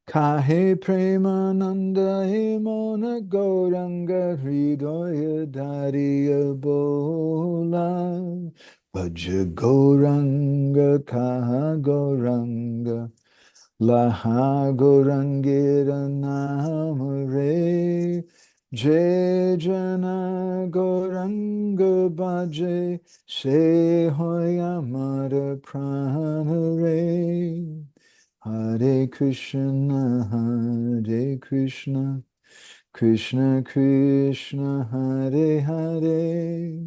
Kahe Premananda Himona Gauranga Hridoya Dariya Bola Bhaja Gauranga Kaha Gauranga Laha Gaurangira Namare Jai Jana Gauranga Bhaje Se Hoyamara Pranare Hare Krishna, Hare Krishna, Krishna Krishna, Hare Hare,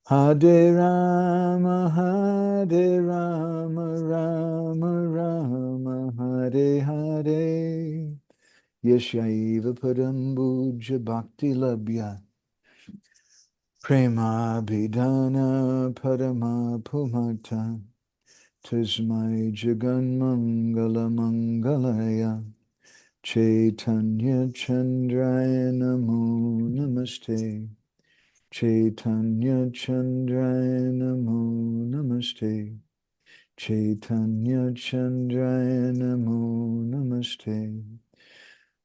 Hare Rama, Hare Rama, Rama Rama, Hare Hare, Yeshaiva Parambuja Bhakti Labhya, Prema Bhidana Parama Pumata, Tasmai Jagan Mangala Mangalaya. Chaitanya Chandraya Namo Namaste. Chaitanya Chandraya Namo Namaste. Chaitanya Chandraya Namo Namaste.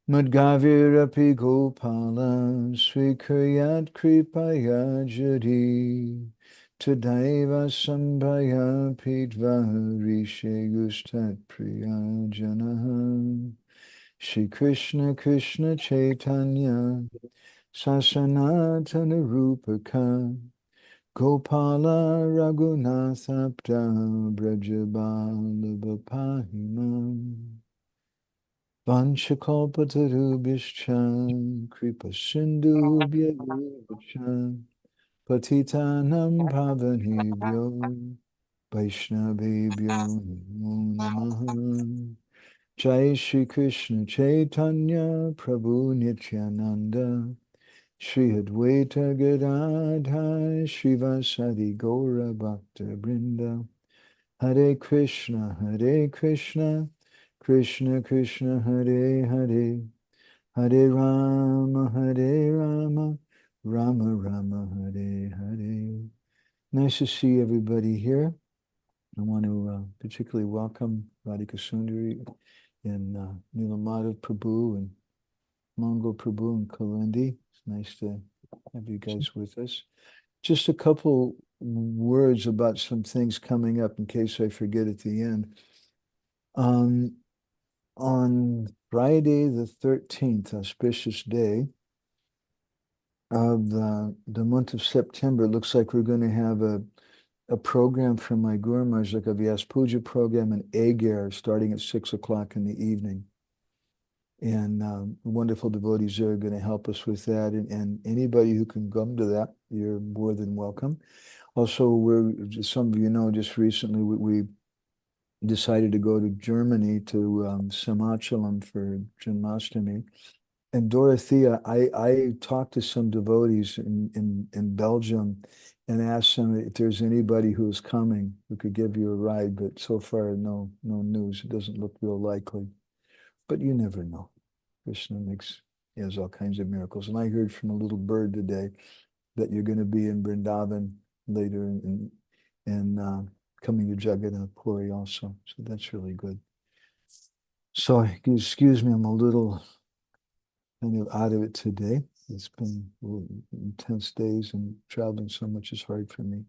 Madgavirapi Gopala Srikayat Kripaya Jadi Tadaiva Sambhaya Pidva Rishe Gustat Priya Janaha Shri Krishna Krishna Chaitanya Sasanatana Rupaka Gopala Raghunathabda Brajabala Bapahimam Vanchakalpatarubhishcha Kripa Sindhubhya Patitanam Pavanebhyo Vaishnavebhyo Namo Namaha Jai Shri Krishna Chaitanya Prabhu Nityananda Shri Advaita Gadadha Shri Vasadi Gaura Bhakta Brinda Hare Krishna Krishna Krishna Hare Hare Hare Rama Rama Rama Hare Hare. Nice to see everybody here. I want to particularly welcome Radhika Sundari and Nilamada Prabhu and Mongol Prabhu and Kalindi. It's nice to have you guys with us. Just a couple words about some things coming up in case I forget at the end. On Friday the 13th, auspicious day of the month of September, it looks like we're going to have a program from my Guru Maharaj, like a Vyas Puja program in Agar starting at 6 o'clock in the evening. And wonderful devotees are going to help us with that. And anybody who can come to that, you're more than welcome. Also, some of you know, just recently we decided to go to Germany to Samachalam for Janmashtami. And Dorothea, I talked to some devotees in Belgium and asked them if there's anybody who's coming who could give you a ride, but so far no news. It doesn't look real likely. But you never know. Krishna has all kinds of miracles. And I heard from a little bird today that you're going to be in Vrindavan later and coming to Jagannath Puri also. So that's really good. So excuse me, I'm a little kind of out of it today. It's been intense days and traveling so much is hard for me.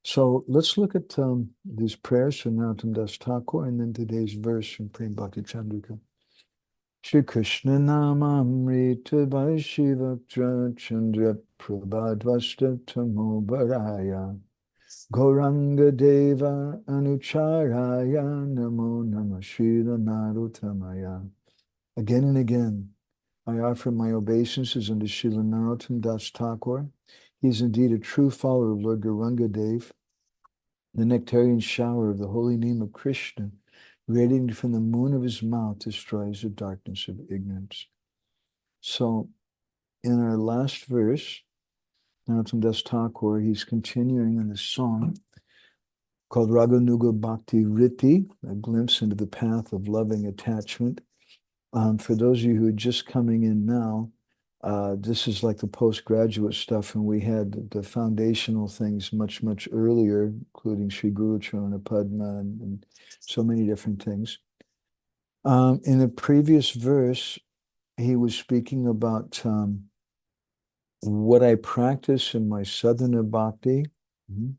So let's look at these prayers from Narottam Das Thakur and then today's verse from Prema-bhakti-candrika. Shri Krishna Namamrita Vaishivaktra Chandra Prabhadvasta Tamo Bharaya Gauranga Deva Anucharaya Namo Namah Shri Narottamaya. Again and again, I offer my obeisances unto Srila Narottam Das Thakur. He is indeed a true follower of Lord Gauranga Dev, the nectarian shower of the holy name of Krishna, radiating from the moon of his mouth, destroys the darkness of ignorance. So, in our last verse, Narottam Das Thakur, he's continuing in this song called Raganuga Bhakti Riti, a glimpse into the path of loving attachment. For those of you who are just coming in now, this is like the postgraduate stuff, and we had the foundational things much, much earlier, including Sri Guru Charana Padma and so many different things. In the previous verse, he was speaking about what I practice in my sadhana bhakti. Mhm.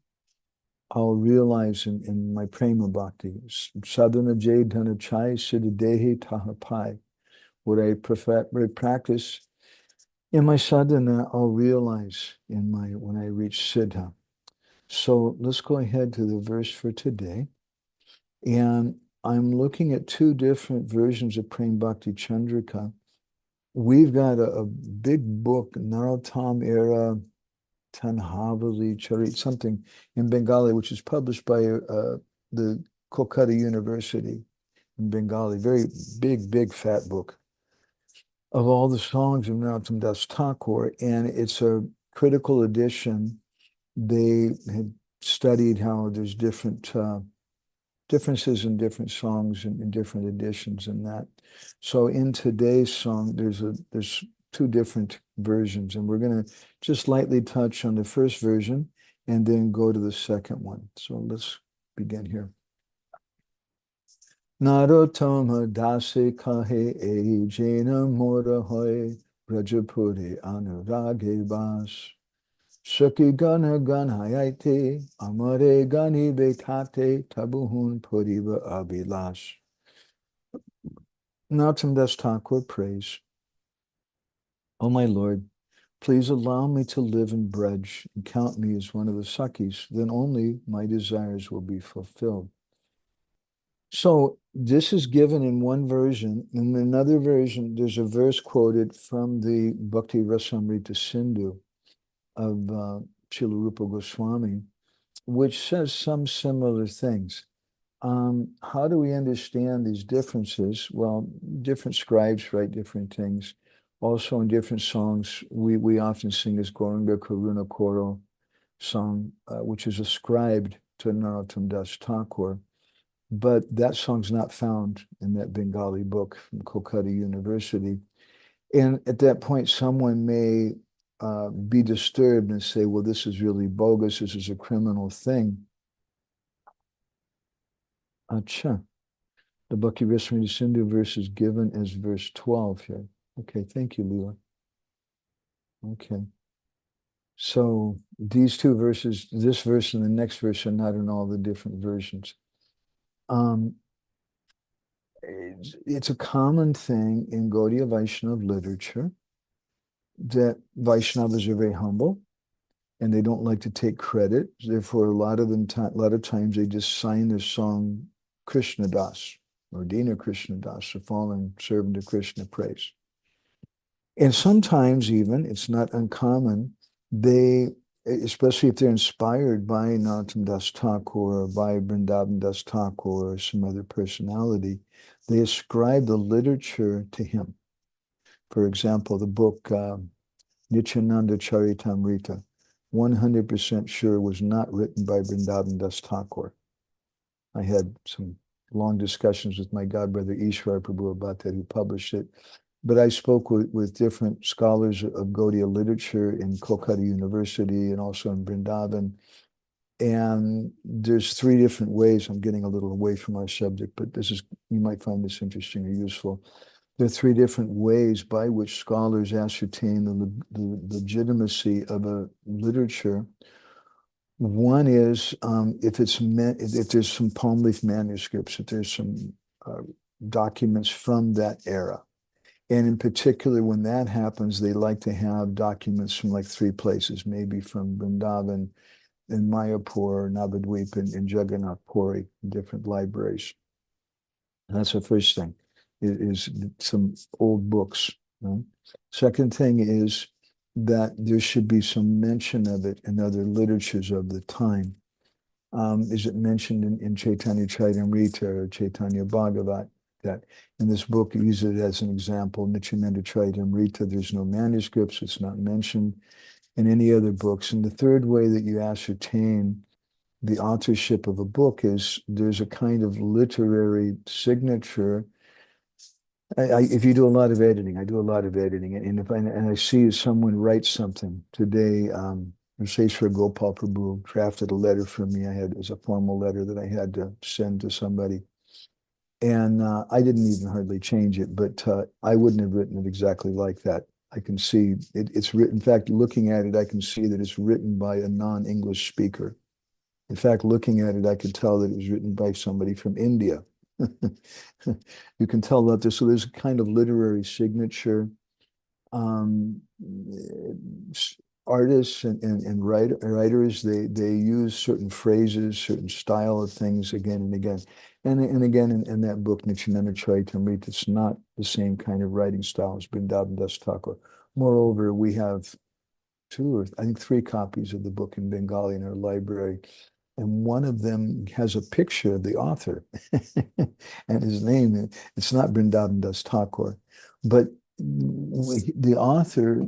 I'll realize in my prema bhakti, sadhana jay dhana chai siddhadehi tahapai. What I practice in my sadhana, I'll realize when I reach siddha. So let's go ahead to the verse for today. And I'm looking at two different versions of Prema-bhakti-candrika. We've got a big book, Narottam era, Tanhavali Charit, something in Bengali, which is published by the Kolkata University in Bengali. Very big, fat book of all the songs of Narottam Das Thakur. And it's a critical edition. They had studied how there's differences in different songs and in different editions and that. So in today's song, there's two different versions, and we're going to just lightly touch on the first version and then go to the second one. So let's begin here. Narottama dase kahe e jena mora hoy brajapuri anurage bas. Shaki gana ganayate amare gani betate tabuhun puriva abilash. Narottam Das Thakur prays, O my Lord, please allow me to live in Braj and count me as one of the Sakis, then only my desires will be fulfilled. So this is given in one version. In another version, there's a verse quoted from the Bhakti Rasamrita Sindhu of Srila Rupa Goswami, which says some similar things. How do we understand these differences? Well, different scribes write different things. Also, in different songs, we often sing this Gauranga Karuna Koro song, which is ascribed to Narottam Das Thakur. But that song's not found in that Bengali book from Kolkata University. And at that point, someone may be disturbed and say, well, this is really bogus. This is a criminal thing. Acha. The Bhakti Rasamrita Sindhu verse is given as verse 12 here. Okay, thank you, Leela. Okay. So these two verses, this verse and the next verse, are not in all the different versions. It's a common thing in Gaudiya Vaishnava literature that Vaishnavas are very humble and they don't like to take credit. Therefore, a lot of times they just sign their song Krishna Das or Dina Krishna Das, the fallen servant of Krishna praise. And sometimes even, it's not uncommon, they, especially if they're inspired by Narottam Das Thakur or by Vrindavan Das Thakur or some other personality, they ascribe the literature to him. For example, the book Nityananda Charitamrita, 100% sure was not written by Vrindavan Das Thakur. I had some long discussions with my godbrother Ishwar Prabhu about that, who published it. But I spoke with different scholars of Gaudiya literature in Kolkata University and also in Vrindavan. And there's three different ways. I'm getting a little away from our subject, but you might find this interesting or useful. There are three different ways by which scholars ascertain the legitimacy of a literature. One is if there's some palm leaf manuscripts, if there's some documents from that era. And in particular, when that happens, they like to have documents from like three places, maybe from Vrindavan, in Mayapur, Navadvip, and Jagannath Puri, different libraries. And that's the first thing, is some old books. Right? Second thing is that there should be some mention of it in other literatures of the time. Is it mentioned in Chaitanya Charitamrita or Chaitanya Bhagavat? That in this book, use it as an example. Nityananda Charitamrita, there's no manuscripts, it's not mentioned in any other books. And the third way that you ascertain the authorship of a book is there's a kind of literary signature. If you do a lot of editing, I do a lot of editing, and I see someone write something today. Seshwar Gopal Prabhu drafted a letter for me. I had as a formal letter that I had to send to somebody. And I didn't even hardly change it, but I wouldn't have written it exactly like that. I can see it's written. In fact, looking at it, I can see that it's written by a non-English speaker. In fact, looking at it, I could tell that it was written by somebody from India. You can tell that there's, so there's a kind of literary signature. Um, Artists and writers, they use certain phrases, certain style of things again and again. And again, in that book, Nityananda Charitamrita, it's not the same kind of writing style as Vrindavan Das Thakur. Moreover, we have two or I think three copies of the book in Bengali in our library. And one of them has a picture of the author and his name. It's not Vrindavan Das Thakur, but the author,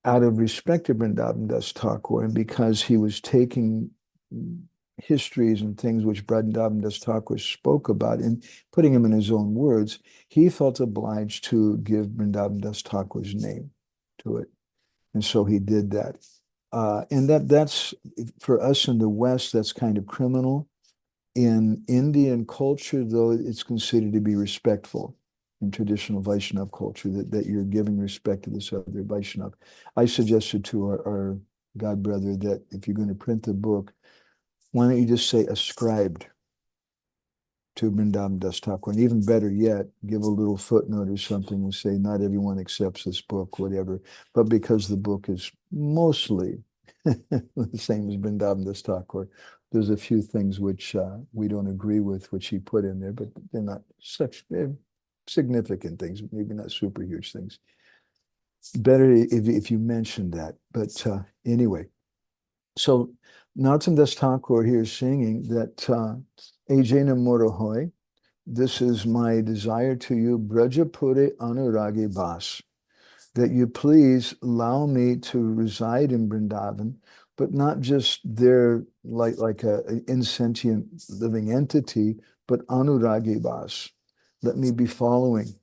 out of respect to Vrindavan Das Thakur, and because he was taking histories and things which Vrindavan Das Thakur spoke about and putting them in his own words, he felt obliged to give Vrindavan Das Thakur's name to it. And so he did that. And that's, for us in the West, that's kind of criminal. In Indian culture, though, it's considered to be respectful in traditional Vaishnava culture, that you're giving respect to this other Vaishnava. I suggested to our God brother that if you're going to print the book, why don't you just say ascribed to Vrindavan Das Thakur? And even better yet, give a little footnote or something and say, not everyone accepts this book, whatever. But because the book is mostly the same as Vrindavan Das Thakur, there's a few things which we don't agree with, which he put in there, but they're not such significant things, maybe not super huge things. Better if you mention that. But anyway, so Narottam Das Thakur here is singing that Ejena Morohoy, this is my desire to you, Brajapure Anuragi Bas, that you please allow me to reside in Vrindavan, but not just there like an insentient living entity, but Anuragi Bas. Let me be following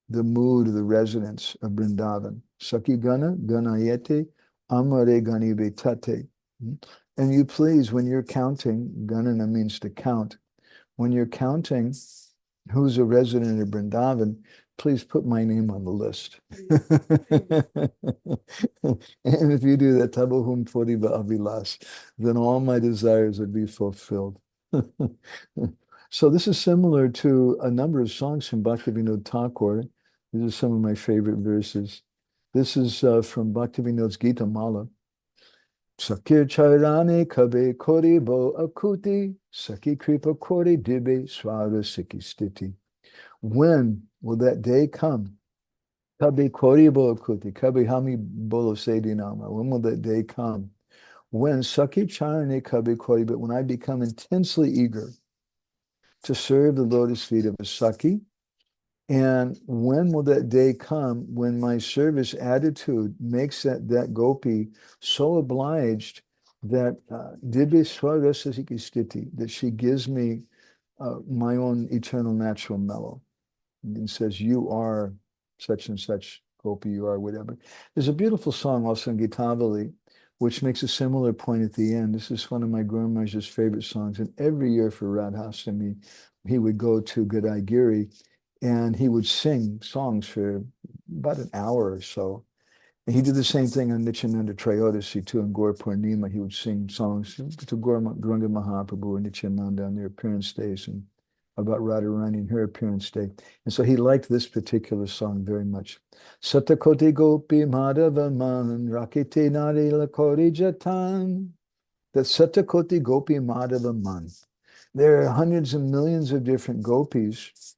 the mood of the residents of Vrindavan. Saki Gana, Ganayete, Amare Gani Betate. And you please, when you're counting, Ganana means to count, when you're counting who's a resident of Vrindavan, please put my name on the list. And if you do that, Tabahum Puriva Avilas, then all my desires would be fulfilled. So this is similar to a number of songs from Bhaktivinoda Thakur. These are some of my favorite verses. This is from Bhaktivinoda's Gita Mala. Sakir Charane Kabe Kori Bo Akuti, Saki Kripa Kori Dibe Swara Siki Stiti. When will that day come? Kabe Kori Bo Akuti, Kabe Hami Bolo Sedinama. When will that day come? When Saki Charane Kabe Kori, but when I become intensely eager to serve the lotus feet of a Saki. And when will that day come when my service attitude makes that gopi so obliged that that she gives me my own eternal natural mellow and says, you are such and such gopi, you are whatever. There's a beautiful song also in Gitavali, which makes a similar point at the end. This is one of my Guru Maharaj's favorite songs. And every year for Radhastami, he would go to Gadai Giri and he would sing songs for about an hour or so. And he did the same thing on Nityananda Trayodasi too. In Gaur Purnima, he would sing songs to Gauranga Mahaprabhu and Nityananda on their appearance days and about Radharani and her appearance day. And so he liked this particular song very much. Satakoti Gopi Madhava Man Rakite Nari Lakori Jatan. That Satakoti Gopi Madhava Man. There are hundreds and millions of different gopis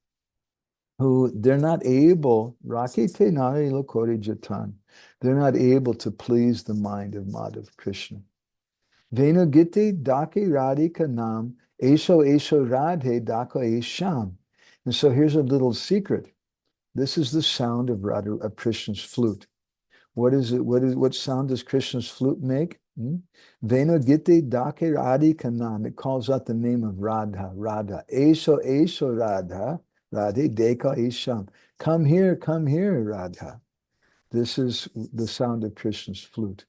who they're not able, Rakite Nari Lakori Jatan. They're not able to please the mind of Madhav Krishna. Venu Giti Daki Radhika Nam Esho Esho Radhe Daka Esham. And so here's a little secret. This is the sound of Radha, of Krishna's flute. What is it? What sound does Krishna's flute make? Venu Giti Daki Radhika Nam. It calls out the name of Radha, Radha. Esho Esho Radha, Radhe Deka Esham. Come here, Radha. This is the sound of Krishna's flute.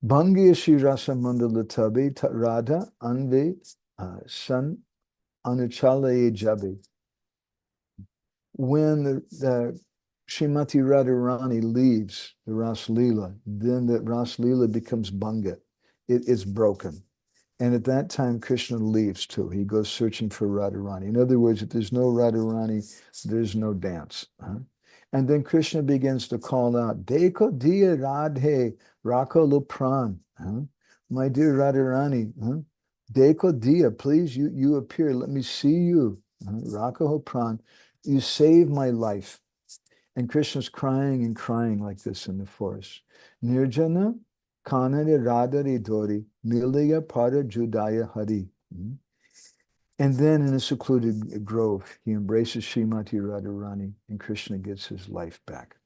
Bhangi Shri Rasa Mandala Tabe Radha Anve San Anuchalaye Jabi. When the Srimati Radharani leaves the Ras Leela, then the Ras Leela becomes Bhanga. It is broken. And at that time, Krishna leaves too. He goes searching for Radharani. In other words, if there's no Radharani, there's no dance. And then Krishna begins to call out, Deko diya Radhe Rako Lupran. My dear Radharani, Deko diya, please, you appear. Let me see you. Rako Lupran. You save my life. And Krishna's crying and crying like this in the forest. Nirjana Kanare Radhari Dori Milaya Pada Judaya Hari. And then in a secluded grove, he embraces Srimati Radharani and Krishna gets his life back.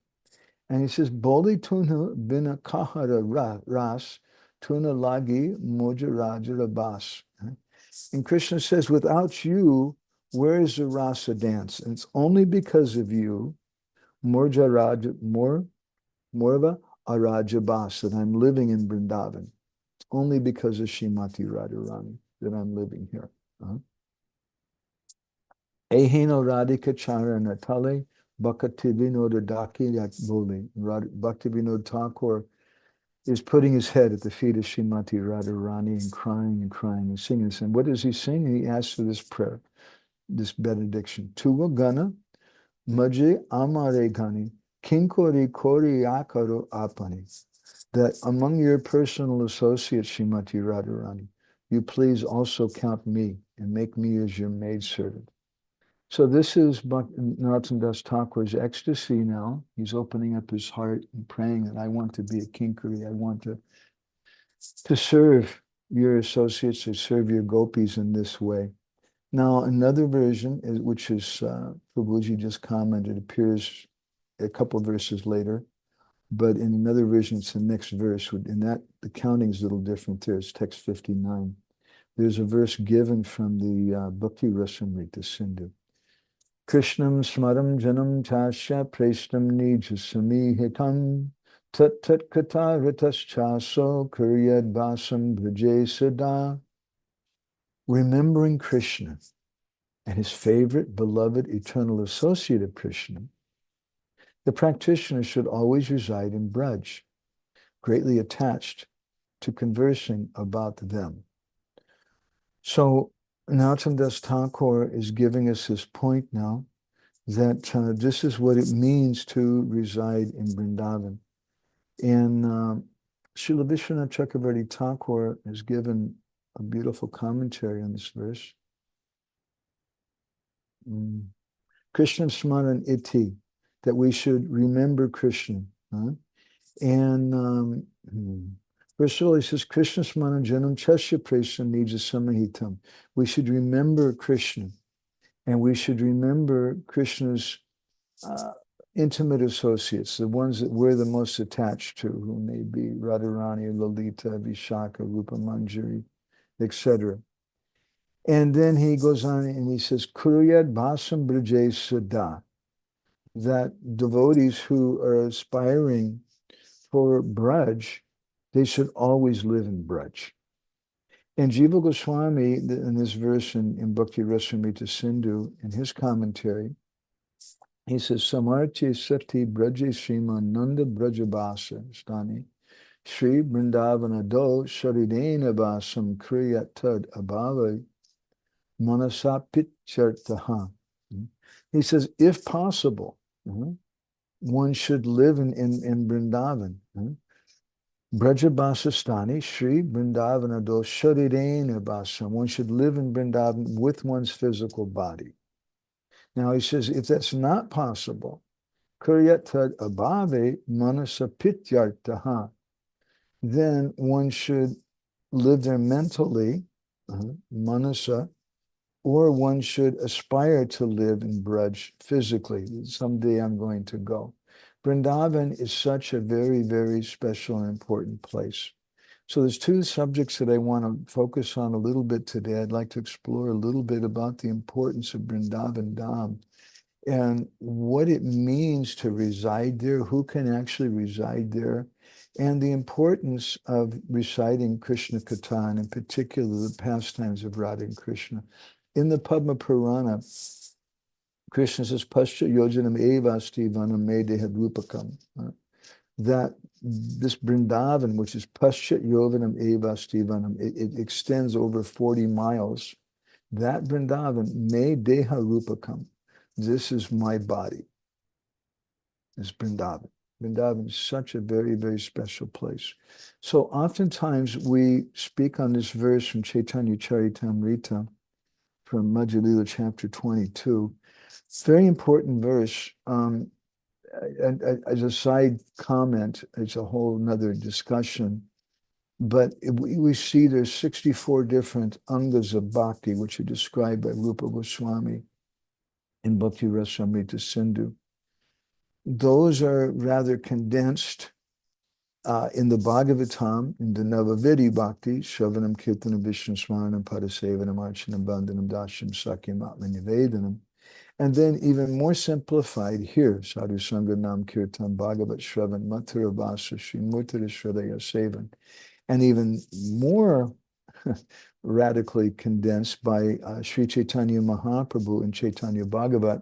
And he says, Boli tuna bina kahara ras tuna lagi moja raja rabas. And Krishna says, without you, where is the rasa dance? And it's only because of you, Morja Raja, Morva Arajabas, that I'm living in Vrindavan. It's only because of Srimati Radharani that I'm living here. Eheno Radhika Charana Tale Bhaktivinoda Daki Yakboli. Bhaktivinoda Thakur is putting his head at the feet of Srimati Radharani and crying and singing. And what does he sing? He asks for this prayer, this benediction. Tuva Gana Maje Amare Gani Kinkori Kori Akaro Apani. That among your personal associates, Srimati Radharani, you please also count me and make me as your maidservant. So this is Narottam Das Thakur's ecstasy now. He's opening up his heart and praying that I want to be a kinkari. I want to serve your associates, to serve your gopis in this way. Now, another version, which is Prabhuji just commented, appears a couple of verses later, but in another version, it's the next verse. In that, the counting is a little different there. It's text 59. There's a verse given from the Bhakti Rasamrita Sindhu. Krishnam smaram janam chasya preshtam nijasami hitam tat tat kata ritas chaso kuryad vasam bhajay sada. Remembering Krishna and his favorite, beloved, eternal associate of Krishna, the practitioner should always reside in Braj, greatly attached to conversing about them. So Narottam Das Thakur is giving us this point now that this is what it means to reside in Vrindavan. And Srila Vishwanath Chakravarti Thakur has given a beautiful commentary on this verse. Krishna Smaran Iti, that we should remember Krishna. And first of all, he says, Krishna Smaran Janam Chasya Presa Nija Samahitam. We should remember Krishna, and we should remember Krishna's intimate associates, the ones that we're the most attached to, who may be Radharani, Lalita, Vishaka, Rupa Manjari, etc. And then he goes on and he says, Kuruyad Basam Brajay Sada, that devotees who are aspiring for Braj, they should always live in Braj. And Jiva Goswami, in this verse in Bhakti Rasamrita Sindhu, in his commentary, he says, Samartya Sati Braja Sriman Nanda Brajabasa Stani Sri Vrindavana Do Sharidena Vasam Kriyat Tad Abhava Manasapit Chartaha. He says, if possible, one should live in Vrindavan. Brajabasastani Sri Vrindavana Do Sharirena Vasam. One should live in Vrindavan with one's physical body. Now he says, if that's not possible, Kuryatad Abhave Manasa Pityartaha, then one should live there mentally, Manasa, or one should aspire to live in Braj physically. Someday I'm going to go. Vrindavan is such a very, very special and important place. So there's two subjects that I want to focus on a little bit today. I'd like to explore a little bit about the importance of Vrindavan Dham and what it means to reside there, who can actually reside there, and the importance of reciting Krishna Katha, and in particular the pastimes of Radha and Krishna. in the Padma Purana, Krishna says, Pascha yojanam evasti vanam me dehadrupakam. That this Vrindavan, which is Pascha yovanam evasti vanam, it extends over 40 miles. That Vrindavan, me deha rupakam. This is my body. This Vrindavan. Vrindavan is such a very, very special place. So oftentimes we speak on this verse from Chaitanya Charitamrita, from Madhya Lila chapter 22. It's a very important verse. As a side comment, it's a whole nother discussion. But we see there's 64 different angas of bhakti, which are described by Rupa Goswami in Bhakti Rasamrita Sindhu. Those are rather condensed in the Bhagavatam, in the Navavidi Bhakti, Shravanam Kirtanam Vishnu Smaranam Padasevanam Archanam Bandhanam Dasham Sakyam Atmanivedanam. And then even more simplified here, Sadhu Sangha Nam Kirtan Bhagavat Shravan Mathura Vasa Sri Murtara Shradaya Sevan. And even more radically condensed by Sri Chaitanya Mahaprabhu in Chaitanya Bhagavat,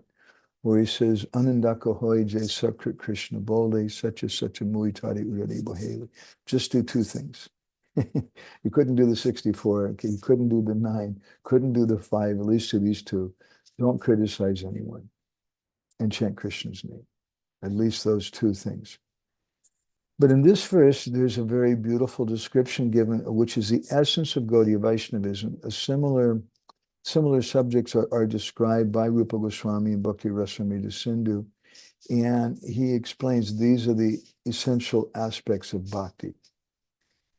where he says, Anandaka hoy jay sakrit Krishna bole, such a muitari urade bohele. Just do two things. You couldn't do the 64, okay? You couldn't do the 9, couldn't do the 5, at least do these two. Don't criticize anyone and chant Krishna's name. At least those two things. But in this verse, there's a very beautiful description given, which is the essence of Gaudiya Vaishnavism. A similar subjects are described by Rupa Goswami in Bhakti Rasamrita Sindhu. And he explains these are the essential aspects of bhakti.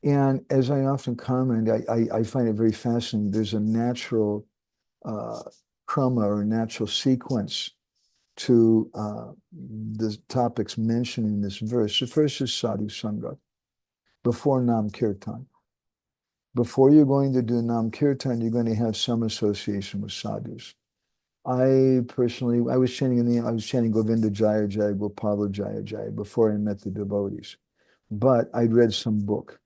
And as I often comment, I find it very fascinating. There's a natural krama or natural sequence to the topics mentioned in this verse. The first is sadhu sangha, before nam kirtan. Before you're going to do nam kirtan, you're going to have some association with sadhus. I was chanting Govinda Jaya Jaya Gopala Jaya Jaya before I met the devotees. But I'd read some book.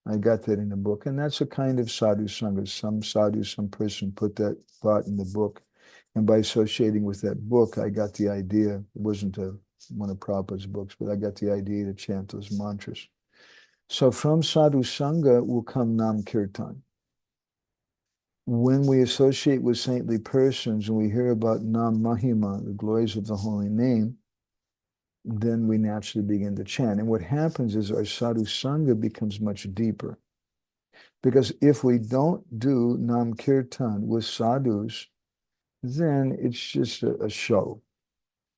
I got that in a book. And that's a kind of sadhu sangha. Some sadhu, some person put that thought in the book. And by associating with that book, I got the idea. It wasn't one of Prabhupada's books, but I got the idea to chant those mantras. So from sadhu sangha will come nam kirtan. When we associate with saintly persons and we hear about nam mahima, the glories of the holy name, then we naturally begin to chant. And what happens is our sadhu sangha becomes much deeper. Because if we don't do nam kirtan with sadhus, then it's just a show.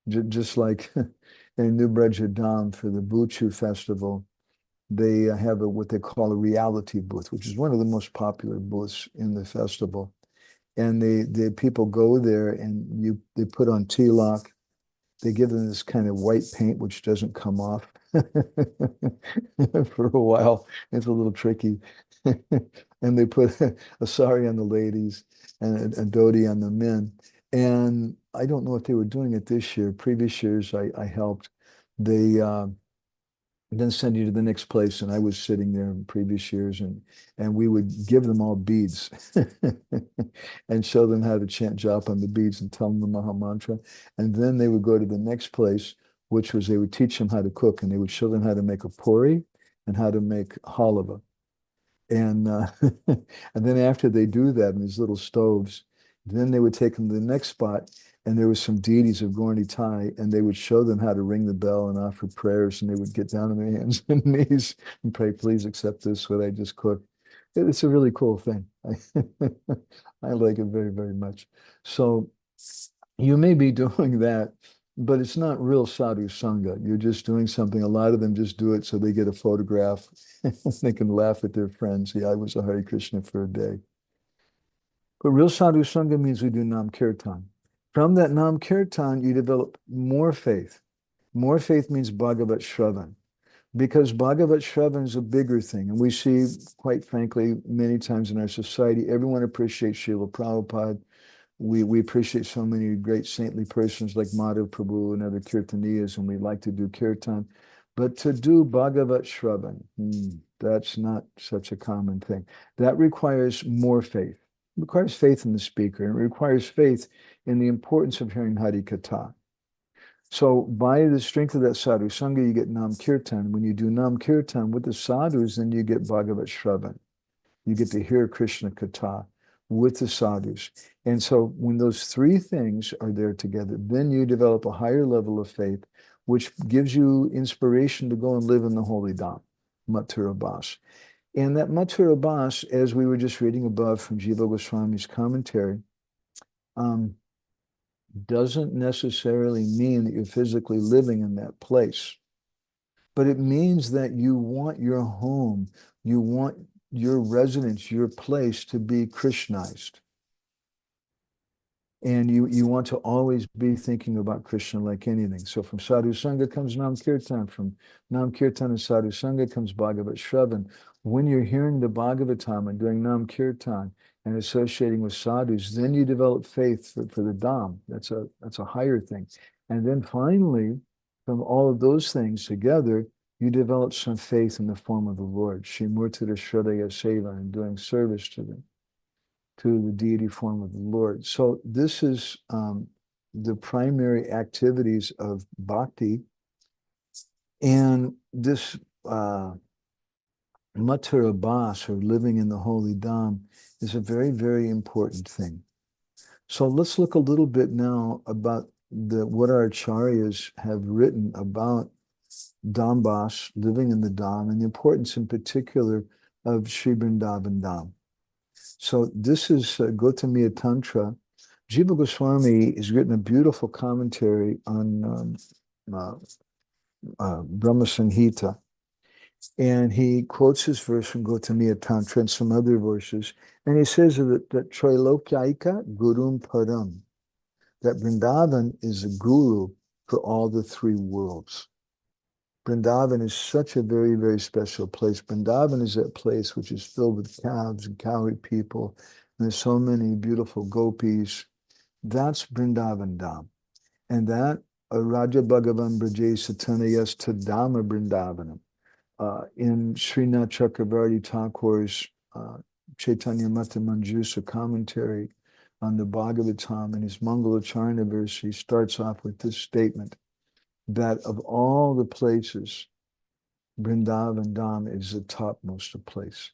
Just like in New Vraja Dham for the Buchu festival, they have what they call a reality booth, which is one of the most popular booths in the festival. And the people go there and they put on tilak. They give them this kind of white paint, which doesn't come off for a while. It's a little tricky. And they put a sari on the ladies and a dhoti on the men. And I don't know if they were doing it this year. Previous years, I helped. They then send you to the next place. And I was sitting there in previous years, and we would give them all beads and show them how to chant japa on the beads and tell them the Maha Mantra. And then they would go to the next place, which was they would teach them how to cook, and they would show them how to make a puri and how to make halava. And and then after they do that in these little stoves, then they would take them to the next spot, and there was some deities of Gauri Thai, and they would show them how to ring the bell and offer prayers, and they would get down on their hands and knees and pray, please accept this, what I just cooked. It's a really cool thing. I like it very, very much. So you may be doing that, but it's not real sadhu sangha. You're just doing something. A lot of them just do it so they get a photograph. They can laugh at their friends. Yeah, I was a Hare Krishna for a day. But real sadhu sangha means we do nam kirtan. From that nam kirtan, you develop more faith. More faith means Bhagavat Shravan. Because Bhagavat Shravan is a bigger thing. And we see, quite frankly, many times in our society, everyone appreciates Srila Prabhupada. We appreciate so many great saintly persons like Madhav Prabhu and other Kirtaniyas, and we like to do Kirtan. But to do Bhagavat Shravan, that's not such a common thing. That requires more faith. requires faith in the speaker, and it requires faith in the importance of hearing Hari Katha. So by the strength of that sadhu sangha, you get Nam Kirtan. When you do Nam Kirtan with the sadhus, then you get Bhagavat Shravan. You get to hear Krishna Katha with the sadhus. And so when those three things are there together, then you develop a higher level of faith, which gives you inspiration to go and live in the holy Dham, Mathura Bas. And that Mathura Bas, as we were just reading above from Jiva Goswami's commentary, doesn't necessarily mean that you're physically living in that place. But it means that you want your home, you want your residence, your place to be Krishnized. And you want to always be thinking about Krishna like anything. So from Sadhu Sangha comes Nam Kirtan. From Nam Kirtan and Sadhu Sangha comes Bhagavat Shravan. When you're hearing the Bhagavatam and doing Nam Kirtan and associating with sadhus, then you develop faith for the Dham. That's a higher thing. And then finally, from all of those things together, you develop some faith in the form of the Lord. Shrimurtira Shradaya Seva, and doing service to them, to the deity form of the Lord. So this is the primary activities of bhakti. And this Mathura Bas, or living in the holy Dham, is a very, very important thing. So let's look a little bit now about what our acaryas have written about Dham Bas, living in the Dham, and the importance in particular of Sri Vrindavan Dham. So this is Gautamiya Tantra. Jiva Goswami has written a beautiful commentary on Brahma Samhita. And he quotes his verse from Gautamiya Tantra and some other verses. And he says that Trailokyaika Gurum Param, that Vrindavan is a guru for all the three worlds. Vrindavan is such a very, very special place. Vrindavan is that place which is filled with calves and cowrie people. And there's so many beautiful gopis. That's Vrindavan Dham. And that Raja Bhagavan Braje Satanayas Tadama Vrindavanam. In Srinath Chakravarti Thakur's Chaitanya Mata Manjusa commentary on the Bhagavatam, in his Mangalacharna verse, he starts off with this statement, that of all the places, Vrindavan Dham is the topmost place.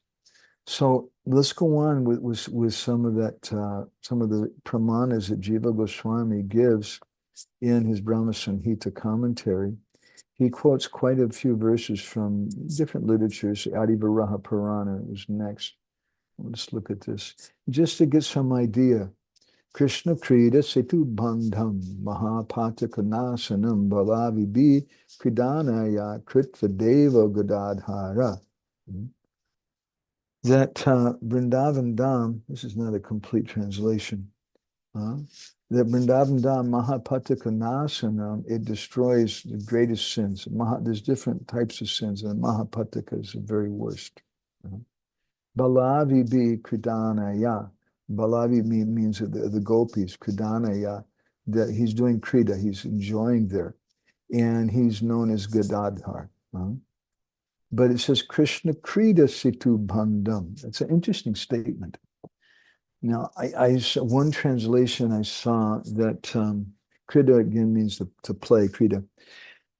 So let's go on with some of that, some of the pramanas that Jiva Goswami gives in his Brahma Samhita commentary. He quotes quite a few verses from different literatures. Adi Varaha Purana was next. Let's look at this, just to get some idea. Krishna Krida Setu Bandham Mahapataka Nasanam Balavi Bi Kridanaya Kritva Deva Gadadhara. That Vrindavan Dham, this is not a complete translation, that Vrindavan Dham Mahapataka Nasanam, it destroys the greatest sins. There's different types of sins, and Mahapataka is the very worst. Balavi Bi Kridanaya. Balavi means the gopis, Kridanaya, that he's doing krida, he's enjoying there. And he's known as Gadadhar. But it says Krishna Krida Situ Bandham. That's an interesting statement. Now, I one translation I saw that krida again means to play, krida,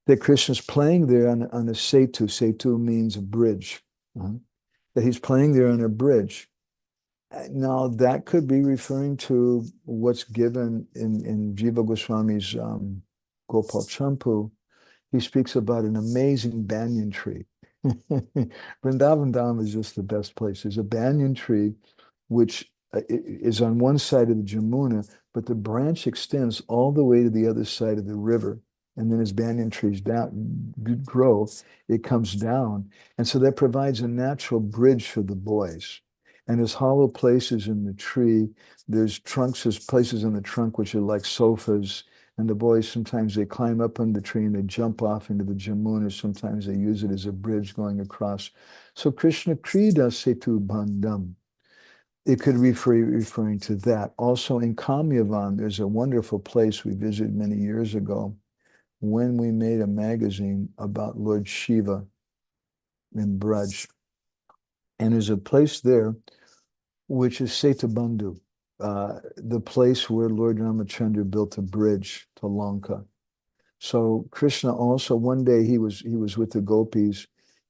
that Krishna's playing there on a setu. Setu means a bridge. That he's playing there on a bridge. Now, that could be referring to what's given in Jiva Goswami's Gopal Champu. He speaks about an amazing banyan tree. Vrindavan Dham is just the best place. There's a banyan tree which is on one side of the Jamuna, but the branch extends all the way to the other side of the river. And then as banyan trees grow, it comes down. And so that provides a natural bridge for the boys. And there's hollow places in the tree. There's places in the trunk which are like sofas. And the boys, sometimes they climb up on the tree and they jump off into the Jamuna. Sometimes they use it as a bridge going across. So Krishna Krida Setu Bandham. It could be referring to that. Also in Kamyavan, there's a wonderful place we visited many years ago when we made a magazine about Lord Shiva in Braj. And there's a place there which is Setabandhu, the place where Lord Ramachandra built a bridge to Lanka. So Krishna also, one day he was with the gopis,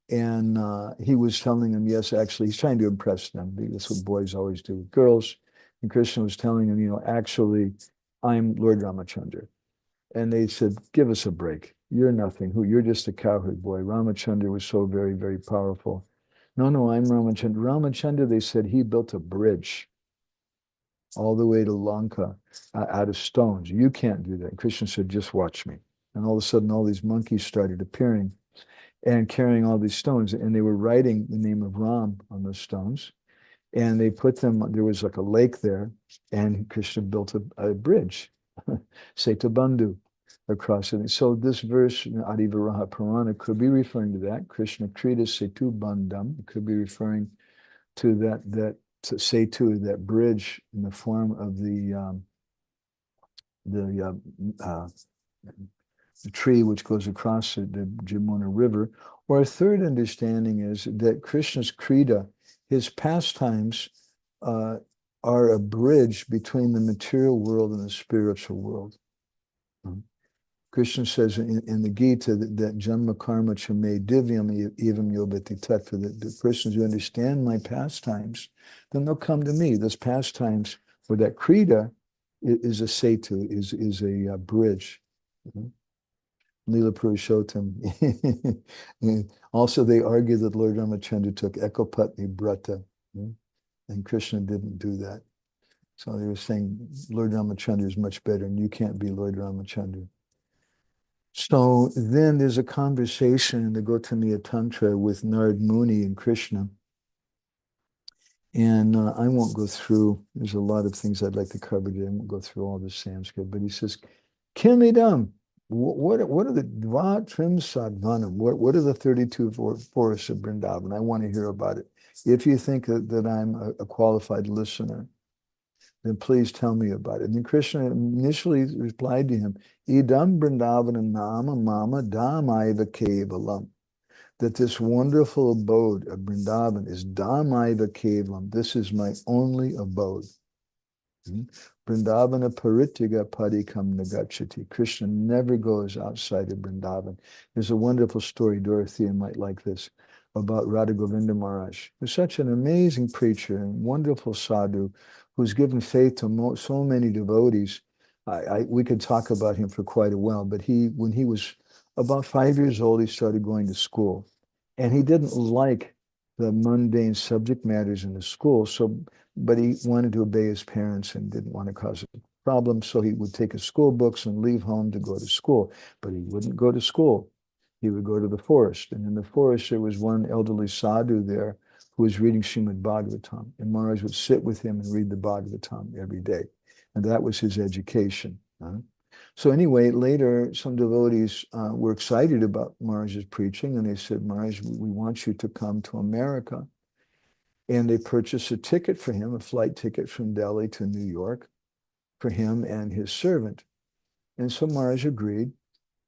and he was telling them, yes, actually, he's trying to impress them. That's what boys always do with girls. And Krishna was telling them, actually, I'm Lord Ramachandra. And they said, give us a break. You're nothing. You're just a cowherd boy. Ramachandra was so very, very powerful. No, no, I'm Ramachandra. Ramachandra, they said, he built a bridge all the way to Lanka out of stones. You can't do that. And Krishna said, just watch me. And all of a sudden, all these monkeys started appearing and carrying all these stones. And they were writing the name of Ram on those stones. And they put them, there was like a lake there, and Krishna built a bridge, Setabandhu, across it. So this verse, Adivaraha Purana, could be referring to that. Krishna Krita Setu Bandham. It could be referring to that Setu, that bridge in the form of the tree which goes across the Jamuna River. Or a third understanding is that Krishna's Krita, his pastimes, are a bridge between the material world and the spiritual world. Krishna says in the Gita that Janma Karma Chame Divyam Evam Yobati Tattva, that the persons who understand my pastimes, then they'll come to me. Those pastimes, or that Krita, is a setu, is a bridge. Lila Purushottam. Also, they argue that Lord Ramachandra took Ekapatni Brata, and Krishna didn't do that. So they were saying Lord Ramachandra is much better, and you can't be Lord Ramachandra. So then there's a conversation in the Gautamiya Tantra with Narad Muni and Krishna. And I won't go through, there's a lot of things I'd like to cover today. I won't go through all the Sanskrit, but he says, Kimidam, what are the Dva Trim Sadvanam? What are the 32 forests of Vrindavan? I want to hear about it. If you think that I'm a qualified listener, then please tell me about it. And then Krishna initially replied to him, Idam Vrindavanam Nama Mama Damaiva Kevalam. That this wonderful abode of Vrindavan is Damaiva Kevalam. This is my only abode. Vrindavana Paritiga Padikam Nagachati. Krishna never goes outside of Vrindavan. There's a wonderful story, Dorothea might like this, about Radha Govinda Maharaj, who's such an amazing preacher and wonderful sadhu who's given faith to so many devotees. We could talk about him for quite a while, but when he was about 5 years old, he started going to school. And he didn't like the mundane subject matters in the school, but he wanted to obey his parents and didn't want to cause a problem. So he would take his school books and leave home to go to school. But he wouldn't go to school. He would go to the forest. And in the forest, there was one elderly sadhu there who was reading Srimad Bhagavatam. And Maharaj would sit with him and read the Bhagavatam every day. And that was his education. So anyway, later, some devotees were excited about Maharaj's preaching. And they said, Maharaj, we want you to come to America. And they purchased a ticket for him, a flight ticket from Delhi to New York for him and his servant. And so Maharaj agreed.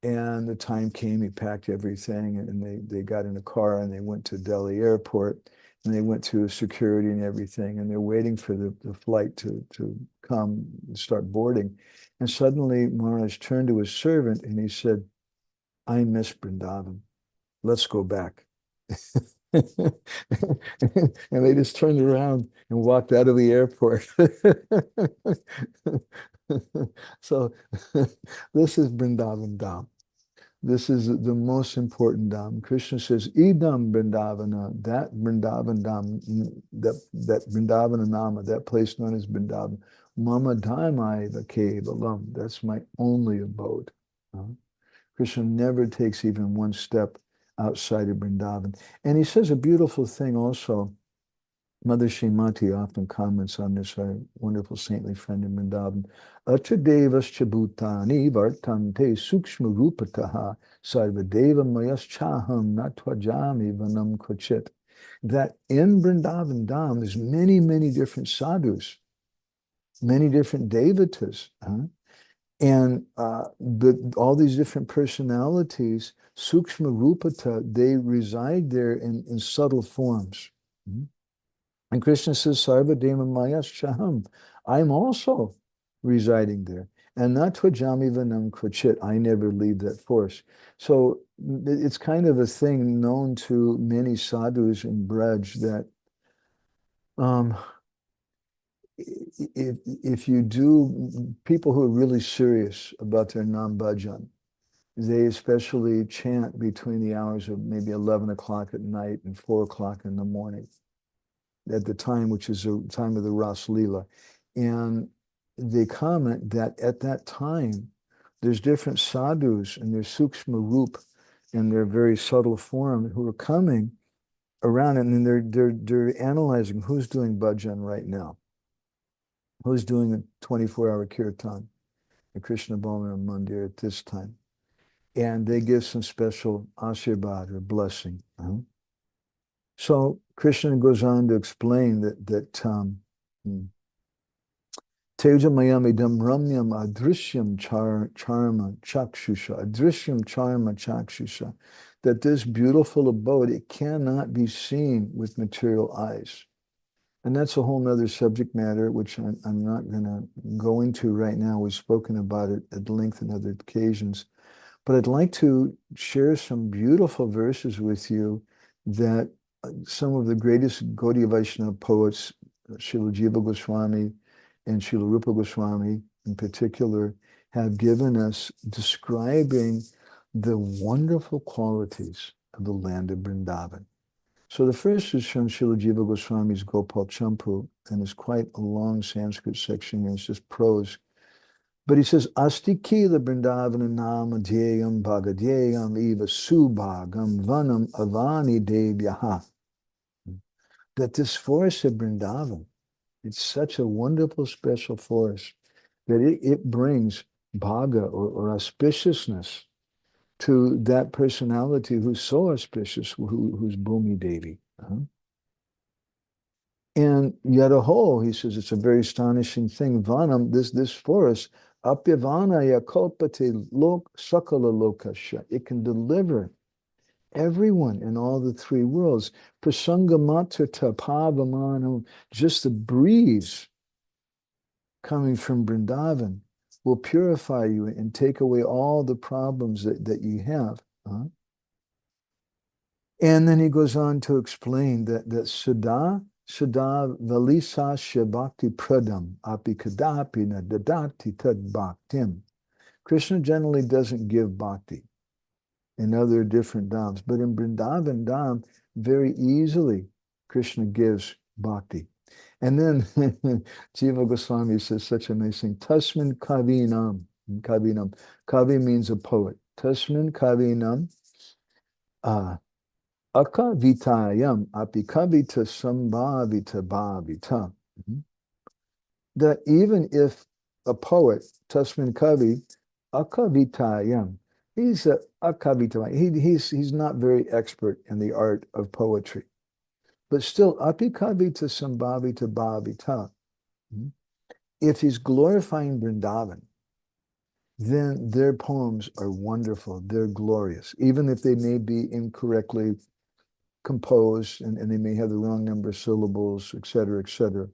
And the time came, he packed everything, and they got in a car and they went to Delhi airport, and they went through security and everything, and they're waiting for the flight to come and start boarding. And suddenly Maharaj turned to his servant and he said, I miss Vrindavan. Let's go back. And they just turned around and walked out of the airport. So this is Vrindavan Dham. This is the most important Dham. Krishna says, Idam Vrindavana, that Vrindavan Dham, that Vrindavana Nama, that place known as Vrindavan, Mama Dhamai Vakevalam, that's my only abode. Krishna never takes even one step outside of Vrindavan. And he says a beautiful thing also. Mother Srimati often comments on this, our wonderful saintly friend in Vrindavan. Achadevas chabhutani vartante sukshma rupataha sarvadeva mayas chaham natvajami vanam kvachit. That in Vrindavan Dham, there's many, many different sadhus, many different devatas. And all these different personalities, sukshma rupata, they reside there in subtle forms. And Krishna says, Sarvadema Mayas I'm also residing there. And not Tvajami Vanam Kvachit, I never leave that force. So it's kind of a thing known to many sadhus in Braj that um, if you do, people who are really serious about their nam bhajan, they especially chant between the hours of maybe 11 o'clock at night and 4 o'clock in the morning, at the time, which is the time of the Ras Lila. And they comment that at that time, there's different sadhus and their sukshma roop and their very subtle form who are coming around, and then they're analyzing who's doing bhajan right now, who's doing a 24-hour kirtan in Krishna Balaram Mandir at this time. And they give some special ashirvad or blessing. So Krishna goes on to explain that Teja mayamidam ramyam adrishyam charma chakshusha, adrishyam charma chakshusha, that this beautiful abode, it cannot be seen with material eyes. And that's a whole nother subject matter, which I'm not going to go into right now. We've spoken about it at length on other occasions. But I'd like to share some beautiful verses with you that some of the greatest Gaudiya Vaishnava poets, Srila Jiva Goswami and Srila Rupa Goswami in particular, have given us, describing the wonderful qualities of the land of Vrindavan. So the first is from Srila Jiva Goswami's Gopal Champu, and it's quite a long Sanskrit section, and it's just prose. But he says, Asti Kila Vrindavana Nama Dhyayam Bhagadhyayam Eva Subhagam Vanam Avani Devyaha. That this forest of Vrindavan, it's such a wonderful, special forest that it brings bhaga or auspiciousness to that personality who's so auspicious, who's Bhumi Devi. And yet a whole, he says, it's a very astonishing thing. Vanam, this forest, apyavana yakolpate lok sakala lokasha. It can deliver everyone in all the three worlds. Prasangamatra tapavamanam, just the breeze coming from Vrindavan will purify you and take away all the problems that you have. And then he goes on to explain that Sada Valisa Shabakti Pradam Api Kadapi Na Dadati Tad Bhaktim. Krishna generally doesn't give bhakti in other different dhams, but in Vrindavan dham, very easily Krishna gives bhakti. And then Jiva Goswami says such a nice thing. Tasmin kavinam. Kavinam. Kavi means a poet. Tasmin kavinam. Akavitayam apikavita sambhavita bhavita. That even if a poet, Tasmin Kavi, akavitayam, he's a akavitayam. He's not very expert in the art of poetry. But still, apikavita sambhavita bhavita. If he's glorifying Vrindavan, then their poems are wonderful. They're glorious, even if they may be incorrectly composed and they may have the wrong number of syllables, etc., etc.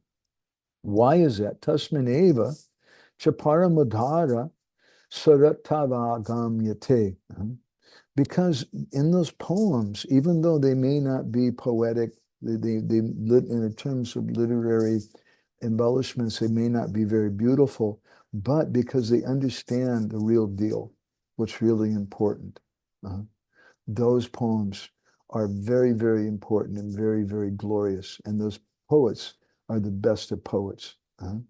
Why is that? Tasmin eva chapara madhara saratavagam yate. Because in those poems, even though they may not be poetic, they in terms of literary embellishments, they may not be very beautiful, but because they understand the real deal, what's really important. Those poems are very, very important and very, very glorious. And those poets are the best of poets. And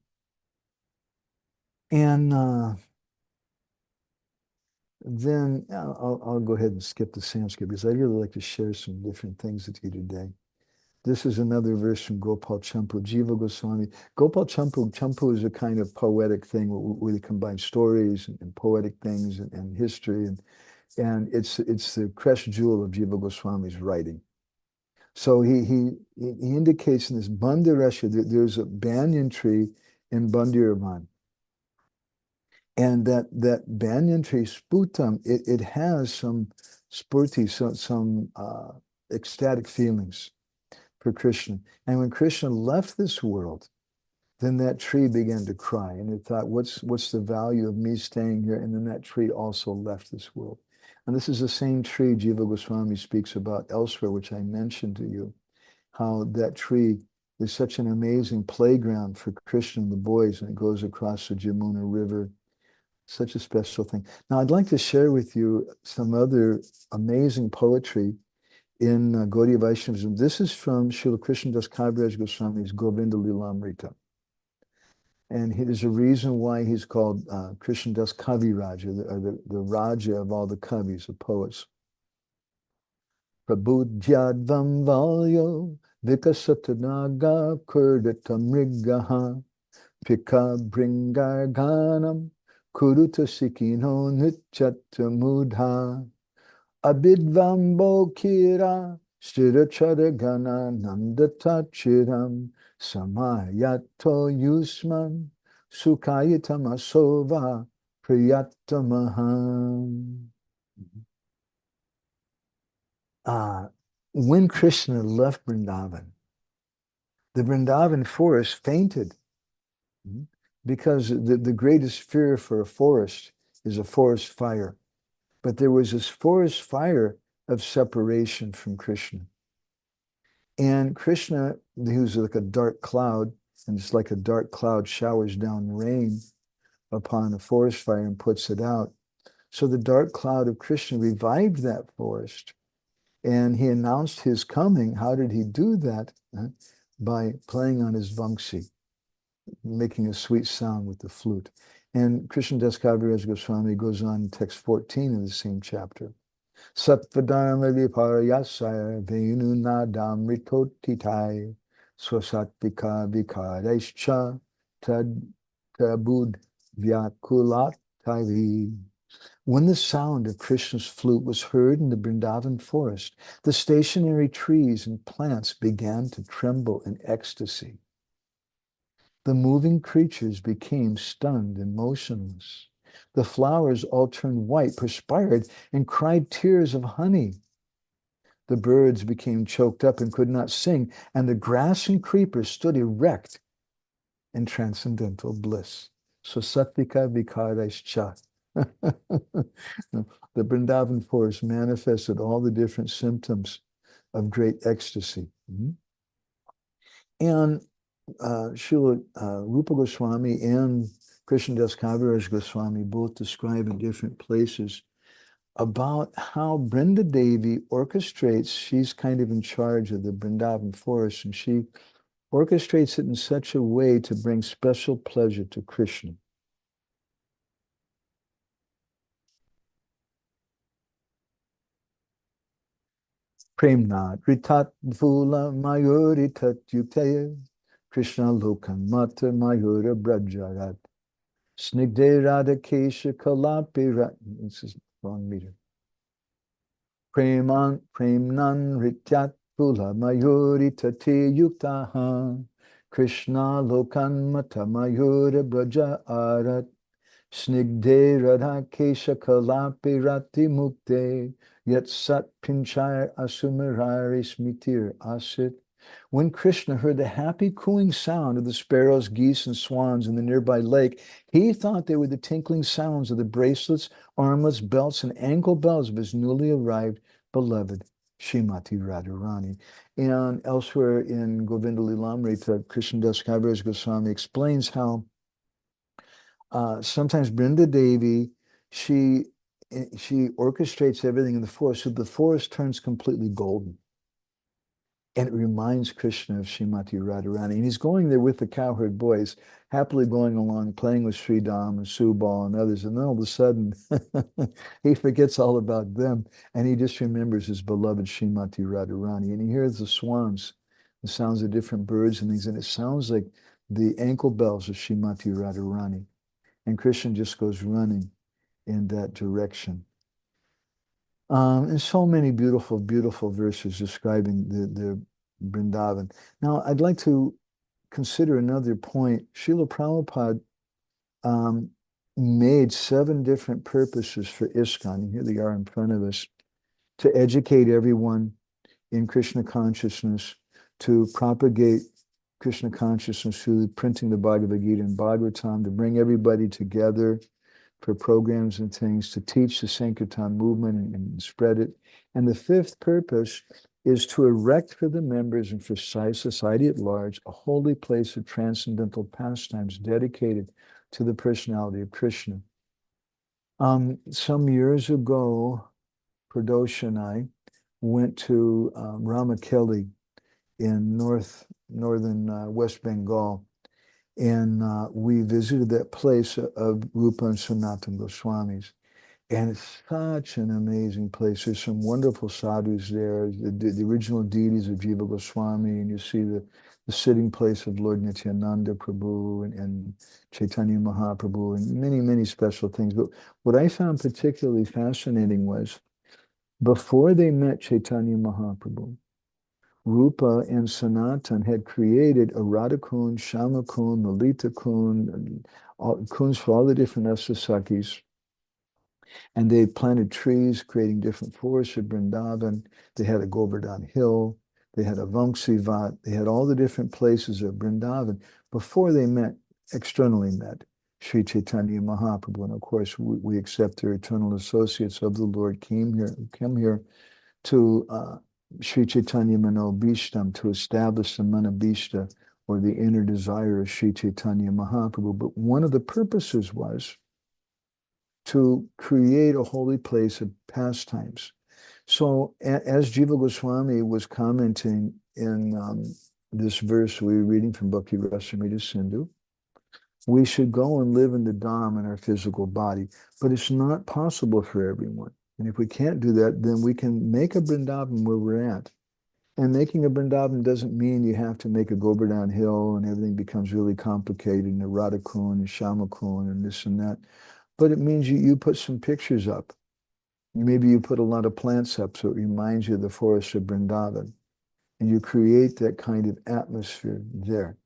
then I'll go ahead and skip the Sanskrit because I really like to share some different things with you today. This is another verse from Gopal Champu, Jiva Goswami. Gopal Champu is a kind of poetic thing where they combine stories and poetic things and history, and it's the crest jewel of Jiva Goswami's writing. So he indicates in this Bandirasha that there's a banyan tree in Bandirvan. And that banyan tree, sputam, it has some spurti, some ecstatic feelings. for Krishna. And when Krishna left this world, then that tree began to cry, and it thought, what's the value of me staying here? And then that tree also left this world. And this is the same tree Jiva Goswami speaks about elsewhere, which I mentioned to you, how that tree is such an amazing playground for Krishna and the boys, and it goes across the Jamuna River. Such a special thing. Now, I'd like to share with you some other amazing poetry in Gaudiya Vaishnavism. This is from Srila Krishnadas Kaviraj Goswami's Govinda Lilamrita. And there's a reason why he's called Krishnadas Kaviraja, or the Raja of all the Kavis, the poets. Prabhudyadvam valyo vikasatanaga kurdatamrigaha pika bringar ganam kuruta sikino nitchatamudha abidvambo kira sthirachadagana nandatachiram samayato yusman sukayitamasova priyatamaham. When Krishna left Vrindavan, the Vrindavan forest fainted, because the greatest fear for a forest is a forest fire. But there was this forest fire of separation from Krishna. And Krishna, who's like a dark cloud, and it's like a dark cloud showers down rain upon a forest fire and puts it out. So the dark cloud of Krishna revived that forest. And he announced his coming. How did he do that? By playing on his vamsi, making a sweet sound with the flute. And Krishnadas Kaviraj Goswami goes on in text 14 of the same chapter. Satvadharma viparayasaya venu nadam ritotitai swasatpika vikaraischa tabud vyakulatari. When the sound of Krishna's flute was heard in the Vrindavan forest, the stationary trees and plants began to tremble in ecstasy. The moving creatures became stunned and motionless. The flowers all turned white, perspired, and cried tears of honey. The birds became choked up and could not sing, and the grass and creepers stood erect in transcendental bliss. So satvika vikaraischa. The Vrindavan forest manifested all the different symptoms of great ecstasy. And Srila Rupa Goswami and Krishnadas Kaviraj Goswami both describe in different places about how Brinda Devi orchestrates. She's kind of in charge of the Vrindavan forest, and she orchestrates it in such a way to bring special pleasure to Krishna. Premnad ritat vula mayuri tat yukteya Krishna lokan mata mayura brajarat snigde radha kesha kalapi rat. This is wrong meter. Premnan ritat vula mayuri tati yuktaha Krishna lokan mata mayura brajarat snigde radha kesha kalapi rati mukte yet sat pinchaya asumarari smitir asit. When Krishna heard the happy cooing sound of the sparrows, geese, and swans in the nearby lake, he thought they were the tinkling sounds of the bracelets, armlets, belts, and ankle bells of his newly arrived beloved Srimati Radharani. And elsewhere in Govinda Lilamrita, Krishnadas Kaviraj Goswami explains how sometimes Brinda Devi, she orchestrates everything in the forest, so the forest turns completely golden. And it reminds Krishna of Srimati Radharani. And he's going there with the cowherd boys, happily going along, playing with Sridham and Subal and others. And then all of a sudden, he forgets all about them. And he just remembers his beloved Srimati Radharani. And he hears the swans, the sounds of different birds and things. And it sounds like the ankle bells of Srimati Radharani. And Krishna just goes running in that direction. And so many beautiful, beautiful verses describing the Vrindavan. Now, I'd like to consider another point. Srila Prabhupada made 7 different purposes for ISKCON, and here they are in front of us, to educate everyone in Krishna consciousness, to propagate Krishna consciousness through printing the Bhagavad Gita and Bhagavatam, to bring everybody together for programs and things, to teach the Sankirtan movement and spread it. And the fifth purpose is to erect for the members and for society at large a holy place of transcendental pastimes dedicated to the personality of Krishna. Some years ago, Pradosh and I went to Ramakeli in northern West Bengal, and we visited that place of Rupa and Sanatana Goswamis. And it's such an amazing place. There's some wonderful sadhus there, the original deities of Jiva Goswami, and you see the sitting place of Lord Nityananda Prabhu and Chaitanya Mahaprabhu and many, many special things. But what I found particularly fascinating was before they met Chaitanya Mahaprabhu, Rupa and Sanatan had created a Radha Kund, Shama Kund, Lalita Kund, kunds for all the different Asasakis. And they planted trees, creating different forests of Vrindavan. They had a Govardhan Hill. They had a Vamsivat. They had all the different places of Vrindavan before they met, externally met, Sri Chaitanya Mahaprabhu. And of course, we accept their eternal associates of the Lord came here to Sri Chaitanya Manobhishtam, to establish the Manabhishta, or the inner desire of Sri Chaitanya Mahaprabhu. But one of the purposes was to create a holy place of pastimes. So as Jiva Goswami was commenting in this verse we were reading from Bhakti Rasamrita Sindhu, we should go and live in the Dham in our physical body, but it's not possible for everyone. And if we can't do that, then we can make a Vrindavan where we're at. And making a Vrindavan doesn't mean you have to make a Govardhan Hill and everything becomes really complicated and a Radha Kund and Shama Kund and this and that. But it means you put some pictures up. Maybe you put a lot of plants up so it reminds you of the forest of Vrindavan. And you create that kind of atmosphere there.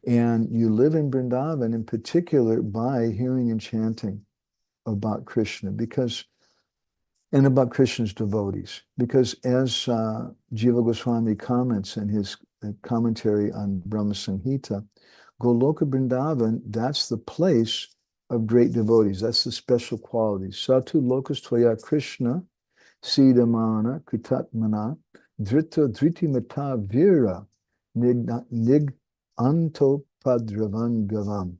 And you live in Vrindavan in particular by hearing and chanting about Krishna, and about Krishna's devotees. Because as Jiva Goswami comments in his commentary on Brahma Samhita, Goloka Vrindavan, that's the place of great devotees. That's the special qualities. Satu lokas tvaya Krishna, sidamana kritatmana, driti mata vira, nig anto padravangavam.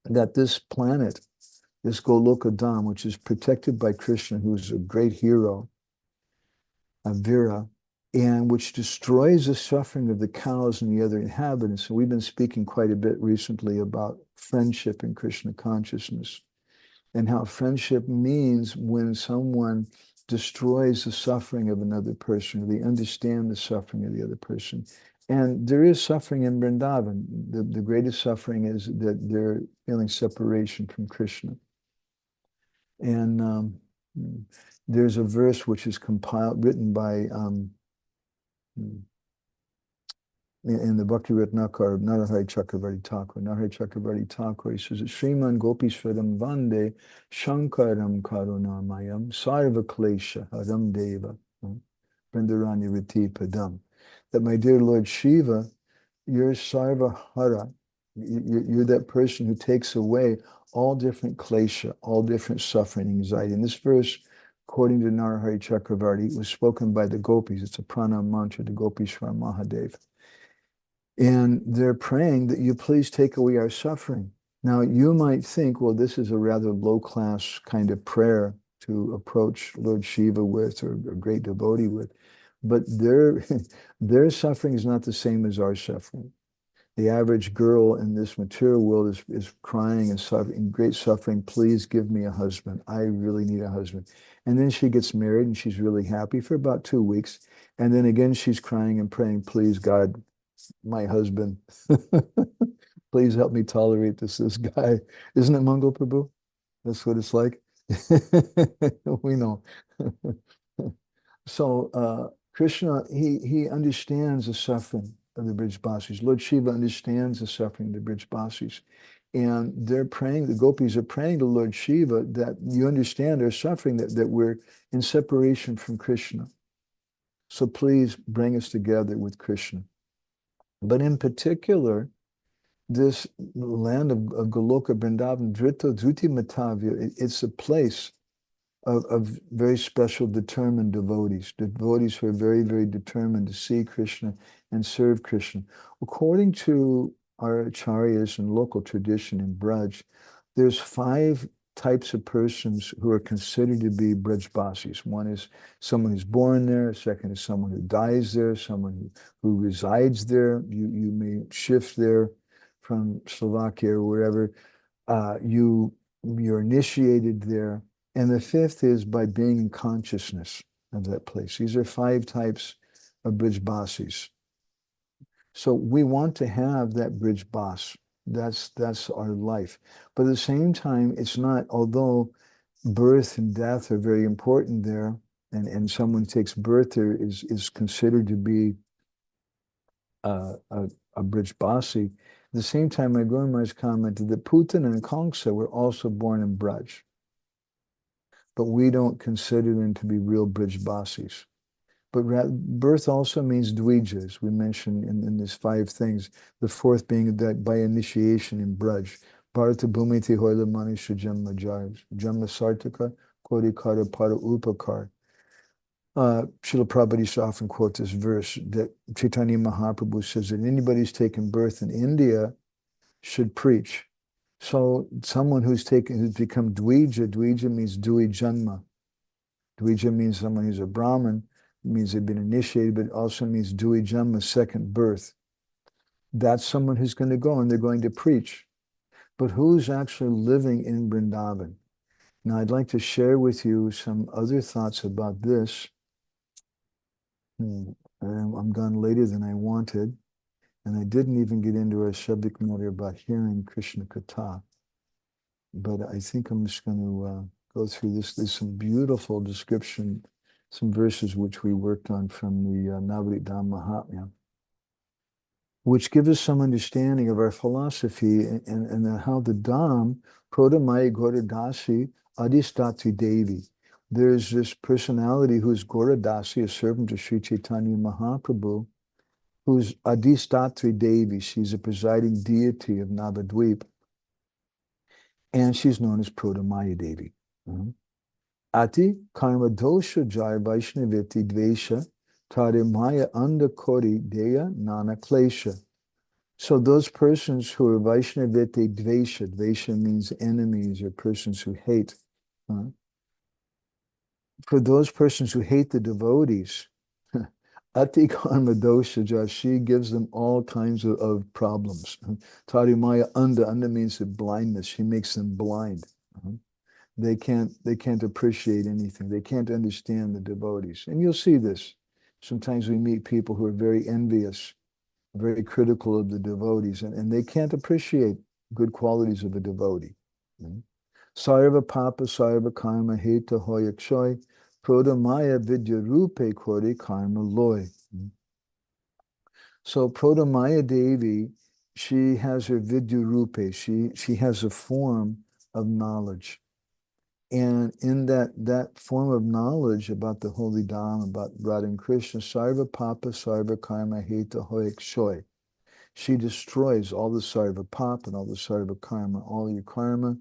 That this planet, this Goloka Dham, which is protected by Krishna, who's a great hero, a Vira, and which destroys the suffering of the cows and the other inhabitants. And we've been speaking quite a bit recently about friendship and Krishna consciousness, and how friendship means when someone destroys the suffering of another person, or they understand the suffering of the other person. And there is suffering in Vrindavan. The greatest suffering is that they're feeling separation from Krishna. And there's a verse which is written by in the Bhakti Ratnakar of Narahari Chakravarti Thakur. Narahari Chakravarti Thakur, he says, Sriman Gopishwaram Vande Shankaram Karunamayam Sarva Klesha Haram Deva Vrindarani Riti Padam. That my dear Lord Shiva, you're Sarva Hara. You're that person who takes away all different klesha, all different suffering, anxiety. And this verse, according to Narahari Chakravarti, was spoken by the gopis. It's a pranam mantra to Gopishwar Mahadev. And they're praying that you please take away our suffering. Now, you might think, well, this is a rather low-class kind of prayer to approach Lord Shiva with, or a great devotee with. But their suffering is not the same as our suffering. The average girl in this material world is crying and suffering, in great suffering, please give me a husband. I really need a husband. And then she gets married and she's really happy for about 2 weeks. And then again, she's crying and praying, please, God, my husband, please help me tolerate this guy. Isn't it Mangal Prabhu? That's what it's like. We know. So Krishna, he understands the suffering of the Brijbasis. Lord Shiva understands the suffering of the Brijbasis. And they're praying, the gopis are praying to Lord Shiva that you understand our suffering, that we're in separation from Krishna. So please bring us together with Krishna. But in particular, this land of Goloka, Vrindavan, Dhruti Matavya, it's a place of very special determined devotees who are very, very determined to see Krishna and serve Krishna. According to our acaryas and local tradition in Braj, there's 5 types of persons who are considered to be Brajbasis. One is someone who's born there, second is someone who dies there, someone who resides there. You may shift there from Slovakia or wherever. You're initiated there. And the 5th is by being in consciousness of that place. These are 5 types of Brijbasis. So we want to have that Brijbas. That's our life. But at the same time, it's not, although birth and death are very important there, and someone takes birth there is considered to be a Brijbasi. At the same time, my Guru Maharaj commented that Putan and Kangsa were also born in Braj. But we don't consider them to be real Brijbasis. But birth also means dvijas. We mentioned in these 5 things, the 4th being that by initiation in Braj. Bharata Bhumiti Hoila Manisha Jamma Jarj, Jamma Sartaka, Kodi Kara Para Upakar. Srila Prabhupada often quotes this verse that Chaitanya Mahaprabhu says that anybody who's taken birth in India should preach. So someone who's become Dvija means Dui Janma. Dvija means someone who's a Brahmin, means they've been initiated, but it also means Dui Janma, second birth. That's someone who's going to go and they're going to preach. But who's actually living in Vrindavan? Now I'd like to share with you some other thoughts about this. I'm gone later than I wanted. And I didn't even get into our subject matter about hearing Krishna Katha. But I think I'm just going to go through this. There's some beautiful description, some verses which we worked on from the Navarit Dham Mahatmya, which give us some understanding of our philosophy and how the Dham, Prodamaya Goradasi, Adistatri Devi. There's this personality who's Goradasi, a servant of Sri Chaitanya Mahaprabhu, who's Adistatri Devi. She's a presiding deity of Navadvip. And she's known as Prodamaya Devi. Ati karma dosha jaya vaishnaviti dvesha tare maya anda kori deya nana klesha. So those persons who are vaishnaviti dvesha, dvesha means enemies or persons who hate. For those persons who hate the devotees, Ati karma dosha jaya, she gives them all kinds of problems. Tare maya anda means the blindness. She makes them blind. They can't appreciate anything. They can't understand the devotees. And you'll see this. Sometimes we meet people who are very envious, very critical of the devotees, and they can't appreciate good qualities of a devotee. Sarva papa, sarva karma, heta hoyakshoy, prodamaya vidya rupe kori karma loy. So Prodamaya Devi, she has her vidya rupe. She has a form of knowledge. And in that form of knowledge about the Holy Dham, about Radha and Krishna, Sarva Papa, Sarva Karma, Heta Hoik Shoy. She destroys all the Sarva Papa and all the Sarva Karma, all your karma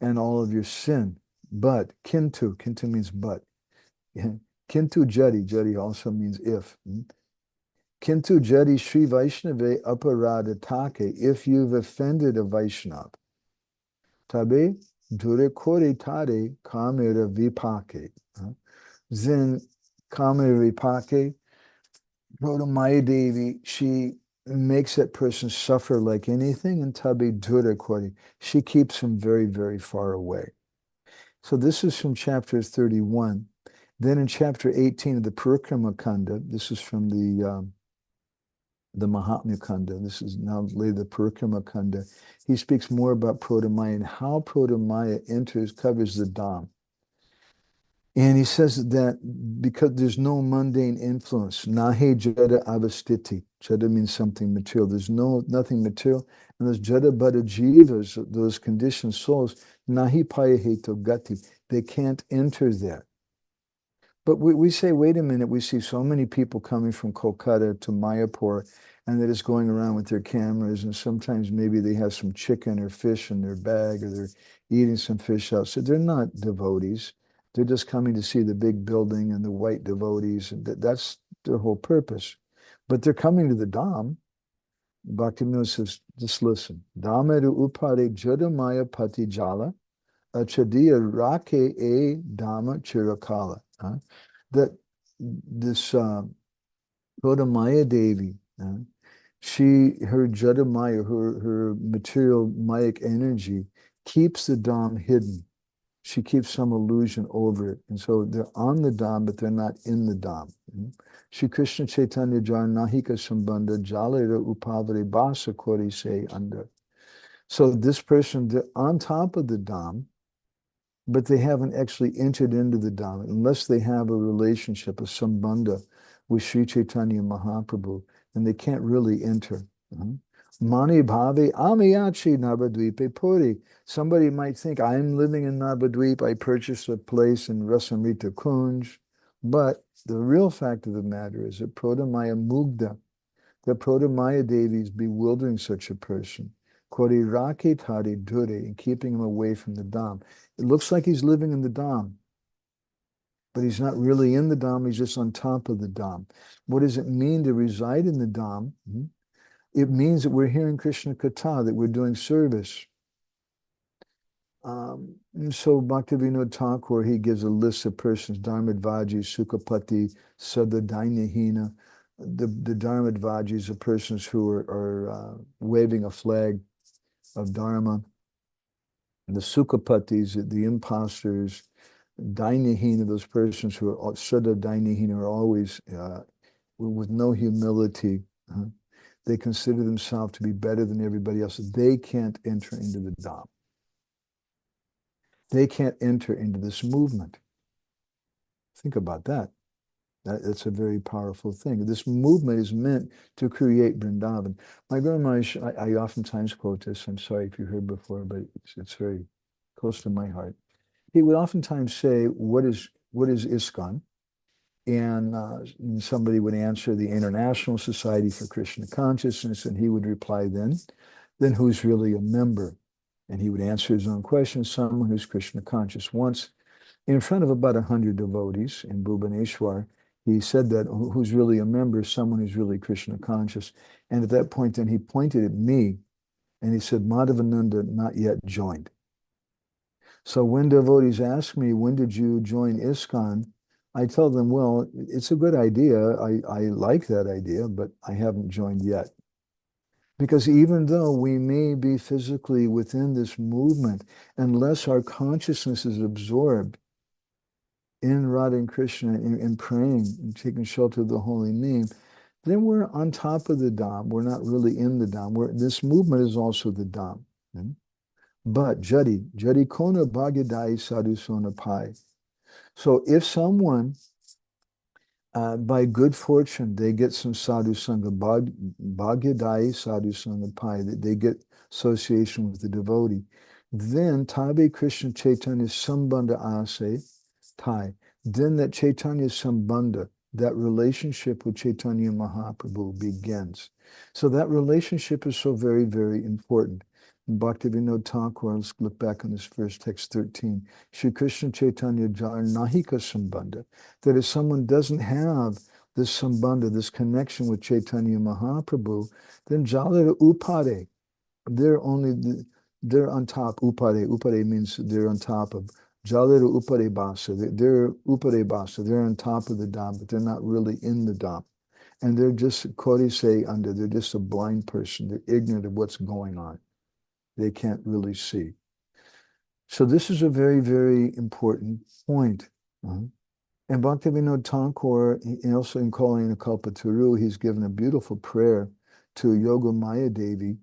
and all of your sin. But, Kintu means but. Kintu Jari also means if. Kintu Jari Sri Vaishnave Aparada Take, if you've offended a Vaishnav. Tabe Dure kore tare kamera vipake. Then kamera vipake, Prodamaya Devi, she makes that person suffer like anything, and tabe dure kore, she keeps him very, very far away. So this is from chapter 31. Then in chapter 18 of the Prema-bhakti-candrika, this is from the Mahatmya Kanda. This is now later the Prema-bhakti-candrika. He speaks more about Prodamaya and how Prodamaya covers the Dham. And he says that because there's no mundane influence, nahe jada avastiti. Jada means something material. There's nothing material. And those jada bada jivas, those conditioned souls, nahi payaheto gati. They can't enter there. But we say, wait a minute, we see so many people coming from Kolkata to Mayapur, and they're just going around with their cameras, and sometimes maybe they have some chicken or fish in their bag, or they're eating some fish out. So they're not devotees. They're just coming to see the big building and the white devotees, and that's their whole purpose. But they're coming to the Dham. Bhaktivinoda says, just listen. Dhameru upare jadamaya pati jala, achadiya rake e dhamma chirakala. That this Maya Devi, her Jadamaya, her material Mayic energy keeps the Dham hidden. She keeps some illusion over it. And so they're on the Dham, but they're not in the Dham. Shri Krishna Chaitanya Jar Nahika Sambandha Jalera Upavare Basa Kori Se Under. So this person, they're on top of the Dham, but they haven't actually entered into the Dham unless they have a relationship, a sambandha with Sri Chaitanya Mahaprabhu, and they can't really enter. Mani bhave amiyachi Navadvipe puri. Somebody might think, I'm living in Navadvip, I purchased a place in Rasamrita Kunj, but the real fact of the matter is that Prodamaya Mugda, that Prodamaya Devi is bewildering such a person. Kori rake tari dure, and keeping him away from the Dham. It looks like he's living in the Dham, but he's not really in the Dham, he's just on top of the Dham. What does it mean to reside in the Dham? It means that we're hearing Krishna Katha, that we're doing service. And so Bhaktivinoda Thakur, he gives a list of persons, Dharmadvaji, Sukapati, Sadadainahina. The Dharmadvajis are persons who are waving a flag of Dharma. And the Sukapatis, the imposters, Dainahina, those persons who are Sadadainahina, are always with no humility. They consider themselves to be better than everybody else. They can't enter into the Dham. They can't enter into this movement. Think about that. That's a very powerful thing. This movement is meant to create Vrindavan. My Guru Maharaj, I oftentimes quote this. I'm sorry if you heard before, but it's very close to my heart. He would oftentimes say, what is ISKCON? And somebody would answer the International Society for Krishna Consciousness, and he would reply then who's really a member? And he would answer his own question, someone who's Krishna conscious. Once, in front of about 100 devotees in Bhubaneswar, he said that who's really a member is someone who's really Krishna conscious. And at that point, then he pointed at me, and he said, Madhavananda not yet joined. So when devotees ask me, when did you join ISKCON? I tell them, well, it's a good idea. I like that idea, but I haven't joined yet. Because even though we may be physically within this movement, unless our consciousness is absorbed in Radha and Krishna, in praying, and taking shelter of the holy name, then we're on top of the Dham. We're not really in the Dham. This movement is also the Dham. But Jari Kona Bhagyadai Sadhu Sona Pai. So if someone, by good fortune, they get some sadhu sangha, bhagyadai sadhu sangha pai, they get association with the devotee, then tabe Krishna Chaitanya sambandha ase tai, then that Chaitanya sambandha, that relationship with Chaitanya Mahaprabhu begins. So that relationship is so very, very important. Bhaktivinoda Thakur, let's look back on this first text 13. Shri Krishna Chaitanya Jar Nahika Sambandha. That if someone doesn't have this sambandha, this connection with Chaitanya Mahaprabhu, then Jalera Upare, they're on top. Upare means they're on top of. Jalera Upare Basa, they're Upare Basa, they're on top of the Dham, but they're not really in the Dham. And they're just, Kori say under, they're just a blind person. They're ignorant of what's going on. They can't really see. So this is a very, very important point. And Bhaktivinoda Thakur, also in calling a Kalpataru, he's given a beautiful prayer to Yoga Maya Devi,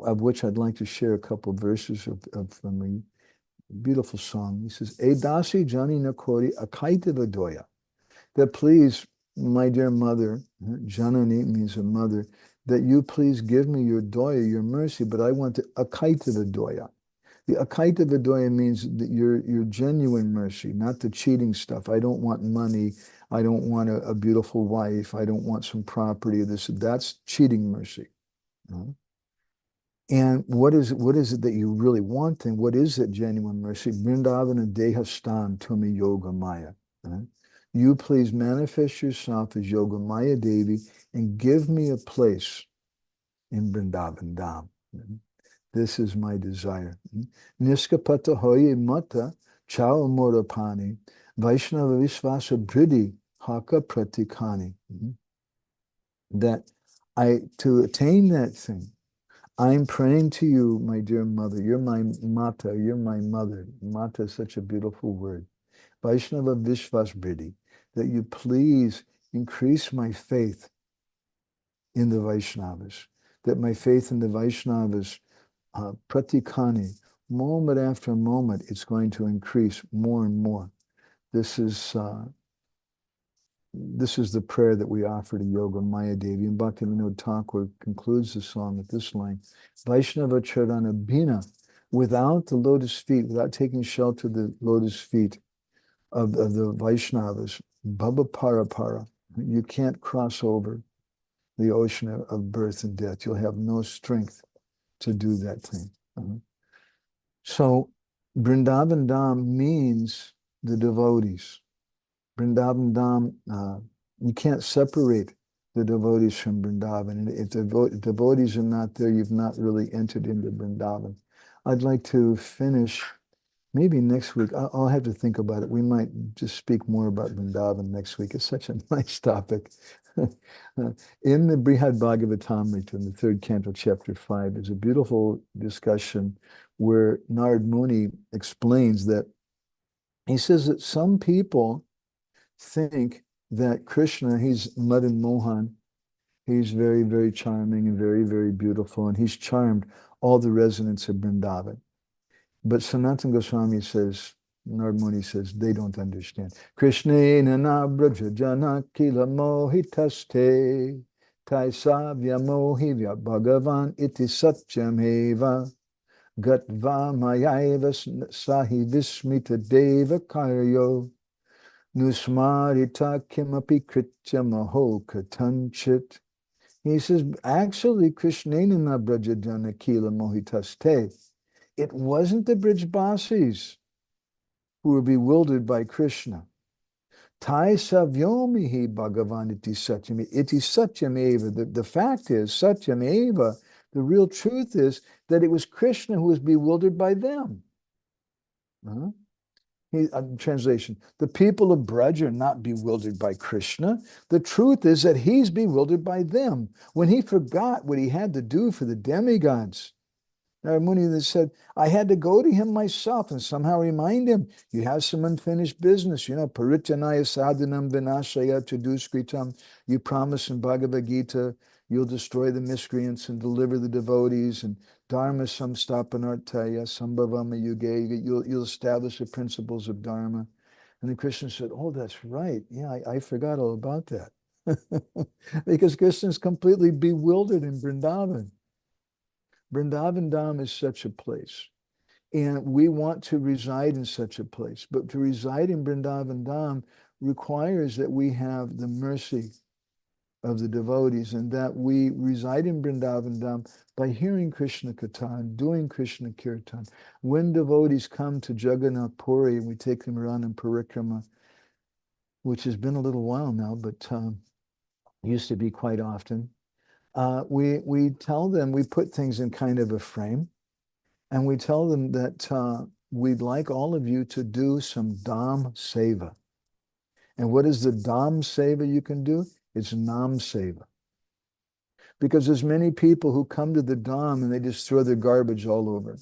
of which I'd like to share a couple of verses from a beautiful song. He says, Edasi Jani Nakori Akaita Vadoya. That please, my dear mother, Janani means a mother, that you please give me your doya, your mercy, but I want to akaita the doya. The akaita vidoya means that your genuine mercy, not the cheating stuff. I don't want money. I don't want a beautiful wife. I don't want some property. That's cheating mercy. And what is it that you really want? And what is that genuine mercy? Vrindavana dehastan tumi yoga maya. You please manifest yourself as Yoga Maya Devi and give me a place in Vrindavan Dham. This is my desire. Niskapata hoye mata chao morapani Vaishnava Visvasa Bridhi haka pratikani. That to attain that thing, I'm praying to you, my dear mother. You're my mata, you're my mother. Mata is such a beautiful word. Vaishnava Vishvas Bridhi, that you please increase my faith in the Vaishnavas, that my faith in the Vaishnavas, pratikani, moment after moment, it's going to increase more and more. This is the prayer that we offer to Yoga Maya Devi. And Bhaktivinoda Thakur concludes the song with this line: Vaishnava Charana Bhina, without the lotus feet, without taking shelter of the lotus feet of the Vaishnavas, Baba Para, you can't cross over the ocean of birth and death. You'll have no strength to do that thing. So Vrindavan Dham means the devotees. Vrindavan Dham, you can't separate the devotees from Vrindavan. And if devotees are not there, you've not really entered into Vrindavan. I'd like to finish maybe next week. I'll have to think about it. We might just speak more about Vrindavan next week. It's such a nice topic. In the Brihad Bhagavatamrita, in the third canto, chapter 5, there's a beautiful discussion where Narad Muni explains that he says that some people think that Krishna, he's Madan Mohan, he's very, very charming and very, very beautiful, and he's charmed all the residents of Vrindavan. But Sanatana Goswami says, Narad Muni says, they don't understand. Krishnena na braja jana kila mohitaste taisavya mohivya bhagavan iti satyam eva gatva mayaiva sahi vismita deva karyo nusmarita kimapi kritya maho katanchit. He says, actually, Krishnena na braja jana kila mohitaste. It wasn't the Brijbasis who were bewildered by Krishna. Tai savyomihi bhagavan iti satyam. Iti satyam eva. The fact is, satyam eva, the real truth is that it was Krishna who was bewildered by them. Translation, the people of Braj are not bewildered by Krishna. The truth is that he's bewildered by them. When he forgot what he had to do for the demigods, Narad Muni said, I had to go to him myself and somehow remind him, you have some unfinished business, parityanaya sadhanam vinashaya chaduskritam. You promise in Bhagavad Gita, you'll destroy the miscreants and deliver the devotees, and dharma samstapanartaya sambhavama yuge, you'll establish the principles of dharma. And then Krishna said, oh, that's right. Yeah, I forgot all about that. Because Krishna is completely bewildered in Vrindavan. Vrindavan Dham is such a place, and we want to reside in such a place. But to reside in Vrindavan Dham requires that we have the mercy of the devotees, and that we reside in Vrindavan Dham by hearing Krishna Katha, doing Krishna Kirtan. When devotees come to Jagannath Puri, we take them around in parikrama, which has been a little while now, but used to be quite often. We tell them, we put things in kind of a frame, and we tell them that we'd like all of you to do some Dham Seva. And what is the Dham Seva you can do? It's Nam Seva. Because there's many people who come to the Dham and they just throw their garbage all over.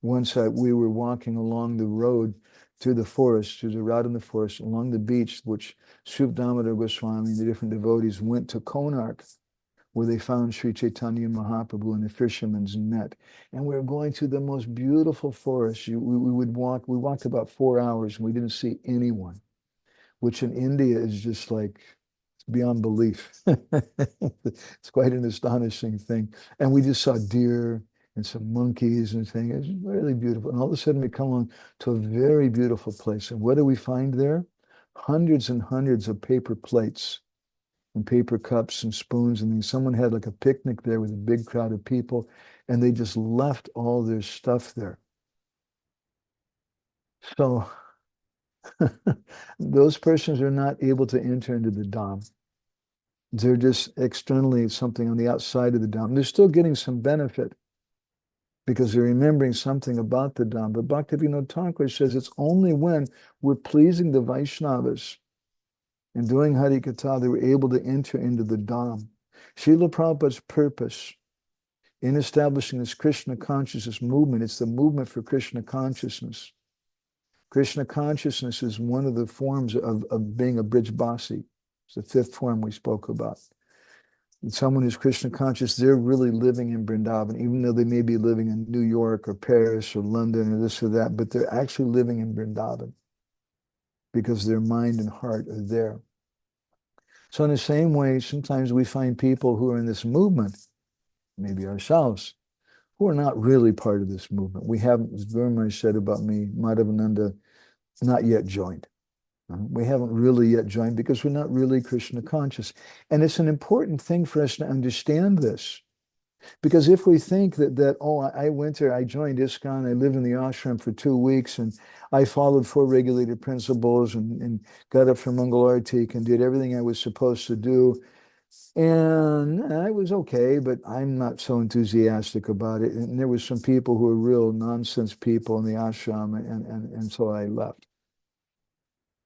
Once we were walking along the road through the forest, through the route in the forest, along the beach, which Sri Damodar Goswami and the different devotees went to Konark, where they found Sri Chaitanya Mahaprabhu in a fisherman's net. And we were going through the most beautiful forest. We walked about 4 hours and we didn't see anyone, which in India is just like beyond belief. It's quite an astonishing thing. And we just saw deer and some monkeys and things. It's really beautiful. And all of a sudden we come on to a very beautiful place. And what do we find there? Hundreds and hundreds of paper plates and paper cups and spoons and things. Someone had like a picnic there with a big crowd of people, and they just left all their stuff there. So those persons are not able to enter into the Dham. They're just externally something on the outside of the Dham. They're still getting some benefit because they're remembering something about the Dham. But Bhaktivinoda Thakur says it's only when we're pleasing the Vaishnavas and doing Harikatha that we're able to enter into the Dham. Srila Prabhupada's purpose in establishing this Krishna consciousness movement, it's the movement for Krishna consciousness. Krishna consciousness is one of the forms of being a Brijbasi. It's the fifth form we spoke about. And someone who's Krishna conscious, they're really living in Vrindavan, even though they may be living in New York or Paris or London or this or that, but they're actually living in Vrindavan because their mind and heart are there. So in the same way, sometimes we find people who are in this movement, maybe ourselves, who are not really part of this movement. We haven't, as Gurumai said about me, Madhavananda, not yet joined. We haven't really yet joined because we're not really Krishna conscious. And it's an important thing for us to understand this. Because if we think that oh, I went there, I joined ISKCON, I lived in the ashram for 2 weeks, and I followed 4 regulated principles and got up for Mangal Artik and did everything I was supposed to do, and I was okay, but I'm not so enthusiastic about it. And there was some people who were real nonsense people in the ashram, and so I left.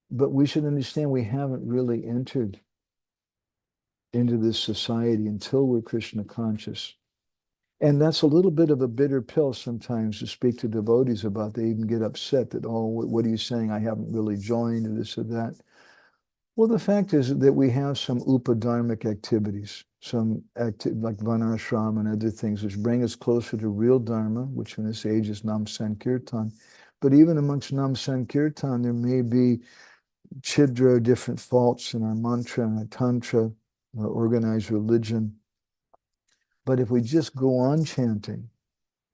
But we should understand we haven't really entered into this society until we're Krishna conscious. And that's a little bit of a bitter pill sometimes to speak to devotees about. They even get upset that, oh, what are you saying? I haven't really joined or this or that. Well, the fact is that we have some upadharmic activities, some like Vanashram and other things, which bring us closer to real Dharma, which in this age is Nam Sankirtan. But even amongst Nam Sankirtan, there may be chidra, different faults in our mantra and our tantra, our organized religion. But if we just go on chanting,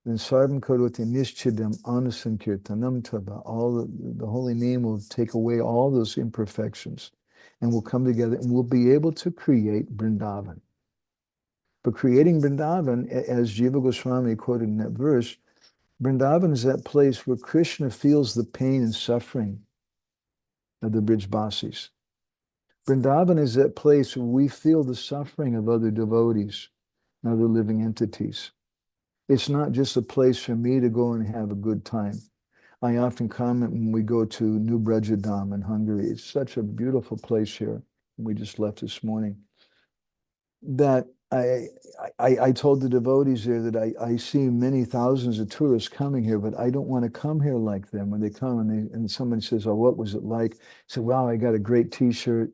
then Sarvam Karoti Nischidam Anasankirtanam Tava, all the holy name will take away all those imperfections and we'll come together and we'll be able to create Vrindavan. But creating Vrindavan, as Jiva Goswami quoted in that verse, Vrindavan is that place where Krishna feels the pain and suffering of the Brijbasis. Vrindavan is that place where we feel the suffering of other devotees and other living entities. It's not just a place for me to go and have a good time. I often comment when we go to New Vrajadam in Hungary. It's such a beautiful place here. We just left this morning. That I told the devotees there that I see many thousands of tourists coming here, but I don't want to come here like them. When they come and somebody says, oh, what was it like? I said, wow, I got a great t-shirt.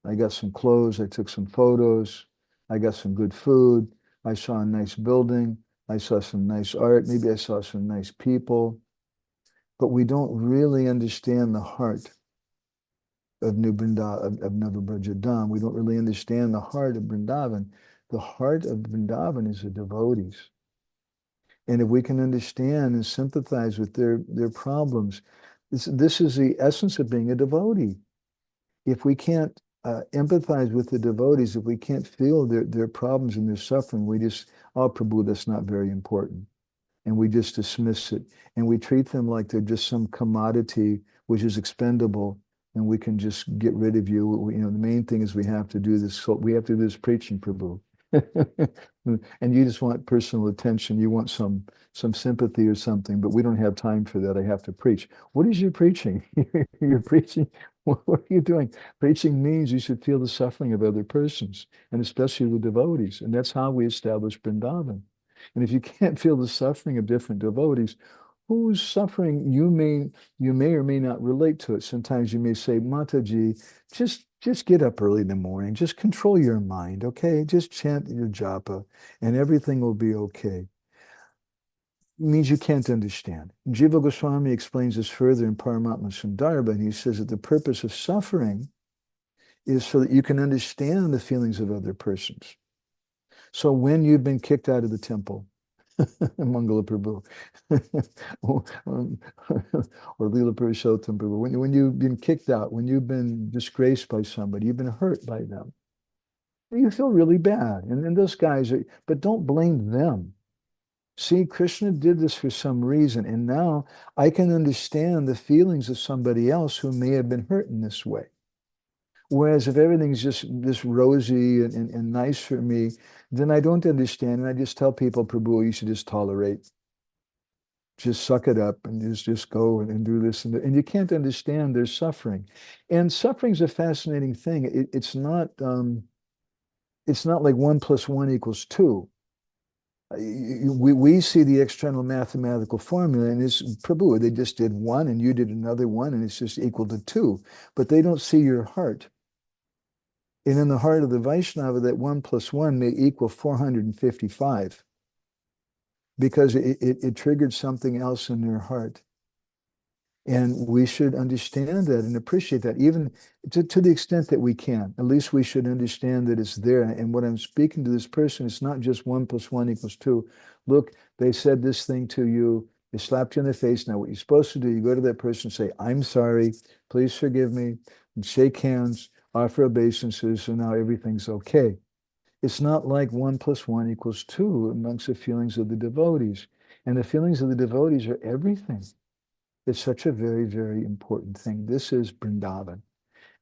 I got some clothes. I took some photos. I got some good food. I saw a nice building. I saw some nice art. Maybe I saw some nice people. But we don't really understand the heart of New Vrindavan, of Navabrajadam. We don't really understand the heart of Vrindavan. The heart of Vrindavan is the devotees. And if we can understand and sympathize with their problems, this is the essence of being a devotee. If we can't empathize with the devotees, if we can't feel their problems and their suffering, we just, oh, Prabhu, that's not very important. And we just dismiss it. And we treat them like they're just some commodity which is expendable and we can just get rid of you. The main thing is we have to do this. So we have to do this preaching, Prabhu. And you just want personal attention. You want some sympathy or something, but we don't have time for that. I have to preach. What is your preaching? You're preaching. What are you doing? Preaching means you should feel the suffering of other persons, and especially the devotees. And that's how we establish Vrindavan. And if you can't feel the suffering of different devotees, whose suffering you may or may not relate to it. Sometimes you may say, Mataji, just get up early in the morning. Just control your mind, okay? Just chant your japa, and everything will be okay. It means you can't understand. Jiva Goswami explains this further in Paramatma Sundarbha, and he says that the purpose of suffering is so that you can understand the feelings of other persons. So when you've been kicked out of the temple, Mangala Prabhu. or Leela Purushottam Prabhu. When you've been kicked out, when you've been disgraced by somebody, you've been hurt by them, you feel really bad. And those guys are, but don't blame them. See, Krishna did this for some reason, and now I can understand the feelings of somebody else who may have been hurt in this way. Whereas if everything's just this rosy and nice for me, then I don't understand. And I just tell people, Prabhu, you should just tolerate. Just suck it up and just go and do this. And you can't understand their suffering. And suffering's a fascinating thing. It's not like 1 + 1 = 2. We see the external mathematical formula, and it's Prabhu. They just did 1 and you did another 1, and it's just equal to 2. But they don't see your heart. And in the heart of the Vaishnava, that 1 + 1 may equal 455 because it triggered something else in their heart. And we should understand that and appreciate that, even to the extent that we can. At least we should understand that it's there. And what I'm speaking to this person, it's not just 1 + 1 = 2. Look, they said this thing to you. They slapped you in the face. Now, what you're supposed to do, you go to that person and say, I'm sorry. Please forgive me. And shake hands, offer obeisances, and now everything's okay. It's not like 1 + 1 = 2 amongst the feelings of the devotees. And the feelings of the devotees are everything. It's such a very, very important thing. This is Vrindavan.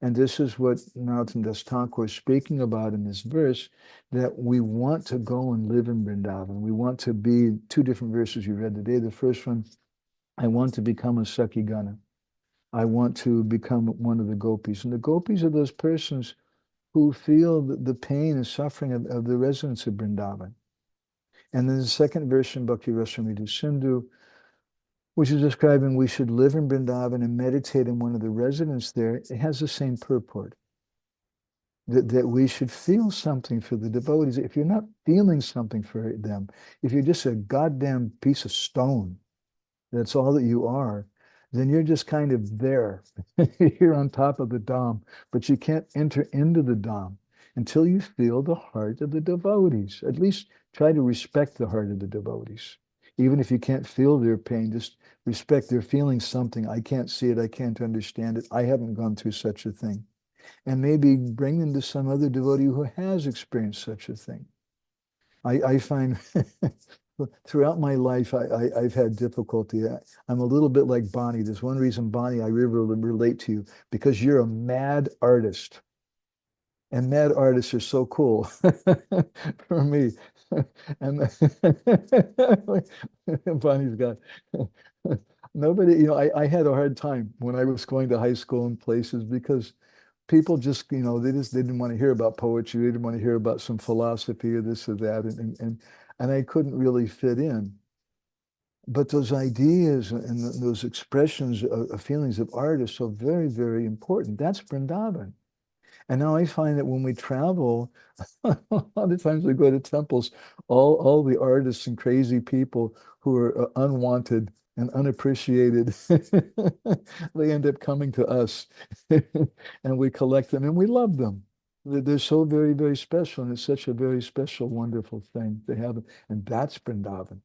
And this is what Narottam Das Thakur is speaking about in this verse, that we want to go and live in Vrindavan. We want to be, 2 different verses you read today. The first one, I want to become a Sakigana. I want to become one of the gopis. And the gopis are those persons who feel the pain and suffering of the residents of Vrindavan. And then the second verse in Bhakti Rasamrita Sindhu, which is describing we should live in Vrindavan and meditate in one of the residents there, it has the same purport. That we should feel something for the devotees. If you're not feeling something for them, if you're just a goddamn piece of stone, that's all that you are, then you're just kind of there. You're on top of the Dham, but you can't enter into the Dham until you feel the heart of the devotees. At least try to respect the heart of the devotees. Even if you can't feel their pain, just respect they're feeling something. I can't see it. I can't understand it. I haven't gone through such a thing. And maybe bring them to some other devotee who has experienced such a thing. I find throughout my life, I've had difficulty. I'm a little bit like Bonnie. There's one reason, Bonnie, I really relate to you, because you're a mad artist. And mad artists are so cool for me. And Bonnie's got nobody, I had a hard time when I was going to high school and places because people just, they didn't want to hear about poetry. They didn't want to hear about some philosophy or this or that. And I couldn't really fit in. But those ideas and those expressions of feelings of art are so very, very important. That's Vrindavan. And now I find that when we travel, a lot of times we go to temples, all the artists and crazy people who are unwanted and unappreciated, they end up coming to us and we collect them and we love them. They're so very, very special, and it's such a very special, wonderful thing to have. And that's Vrindavan.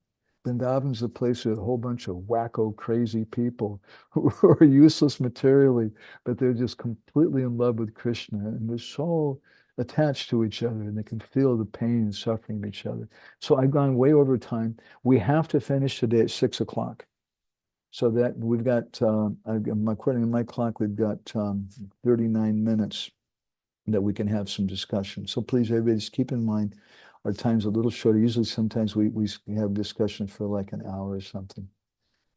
Vrindavan's a place with a whole bunch of wacko, crazy people who are useless materially, but they're just completely in love with Krishna, and they're so attached to each other, and they can feel the pain and suffering of each other. So I've gone way over time. We have to finish today at 6 o'clock. So that we've got, according to my clock, we've got 39 minutes that we can have some discussion. So please, everybody, just keep in mind, our time's a little shorter. Usually, sometimes we have discussion for like an hour or something.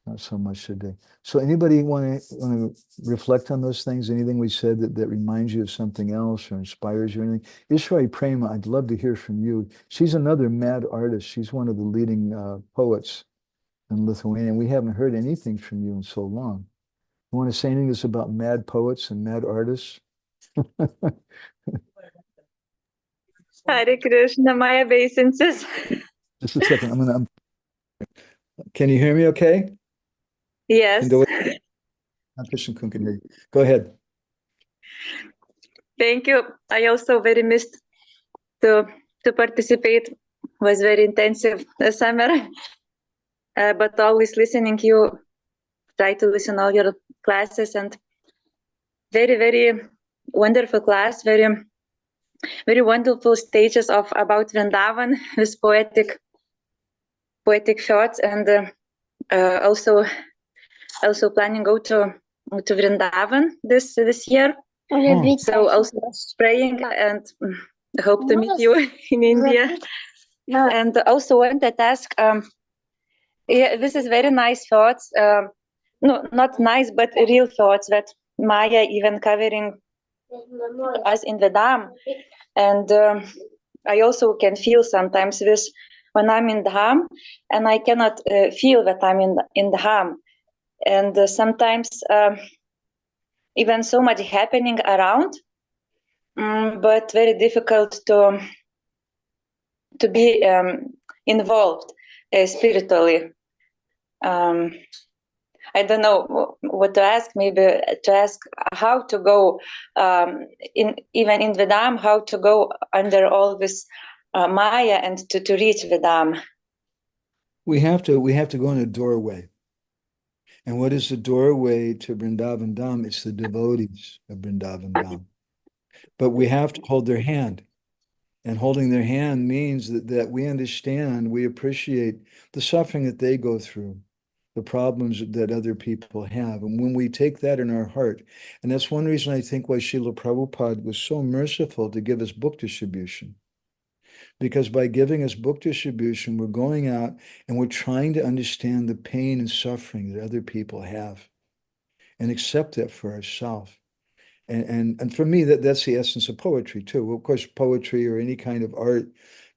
Not so much today. So anybody want to reflect on those things? Anything we said that reminds you of something else or inspires you or anything? Ishwari Prema, I'd love to hear from you. She's another mad artist. She's one of the leading poets in Lithuania. We haven't heard anything from you in so long. You want to say anything that's about mad poets and mad artists? Hare Krishna, my obeisances. Just a second. Can you hear me okay? Yes. Krishna Kun can hear you. Go ahead. Thank you. I also very missed to participate was very intensive summer. But always listening, you try to listen all your classes, and very, very wonderful class, very, very wonderful stages of about Vrindavan with poetic thoughts, and also planning go to Vrindavan this year. So also praying and hope to meet you in India. And also wanted to ask, yeah, this is very nice thoughts. No, not nice, but real thoughts that Maya even covering us in the Dham. And I also can feel sometimes this when I'm in the Dham, and I cannot feel that I'm in the Dham. And sometimes even so much happening around, but very difficult to be involved spiritually. I don't know what to ask. Maybe to ask how to go even in Vedam, how to go under all this Maya and to reach Vedam. We have to go in a doorway. And what is the doorway to Vrindavan Dham? It's the devotees of Vrindavan Dham. But we have to hold their hand. And holding their hand means that we understand, we appreciate the suffering that they go through, the problems that other people have. And when we take that in our heart, and that's one reason I think why Srila Prabhupada was so merciful to give us book distribution. Because by giving us book distribution, we're going out and we're trying to understand the pain and suffering that other people have and accept that for ourselves. And for me, that's the essence of poetry too. Of course, poetry or any kind of art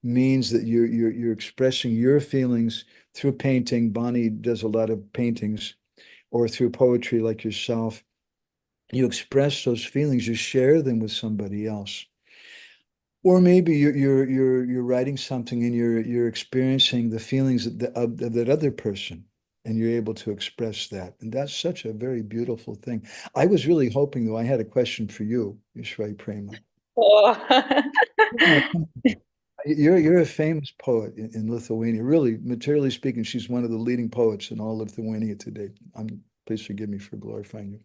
means that you're expressing your feelings through painting. Bonnie does a lot of paintings, or through poetry like yourself. You express those feelings, you share them with somebody else. Or maybe you're writing something and you're experiencing the feelings of that other person, and you're able to express that. And that's such a very beautiful thing. I was really hoping, though, I had a question for you, Yashwai Prema. Oh. You're a famous poet in Lithuania. Really, materially speaking, she's one of the leading poets in all of Lithuania today. Please forgive me for glorifying you.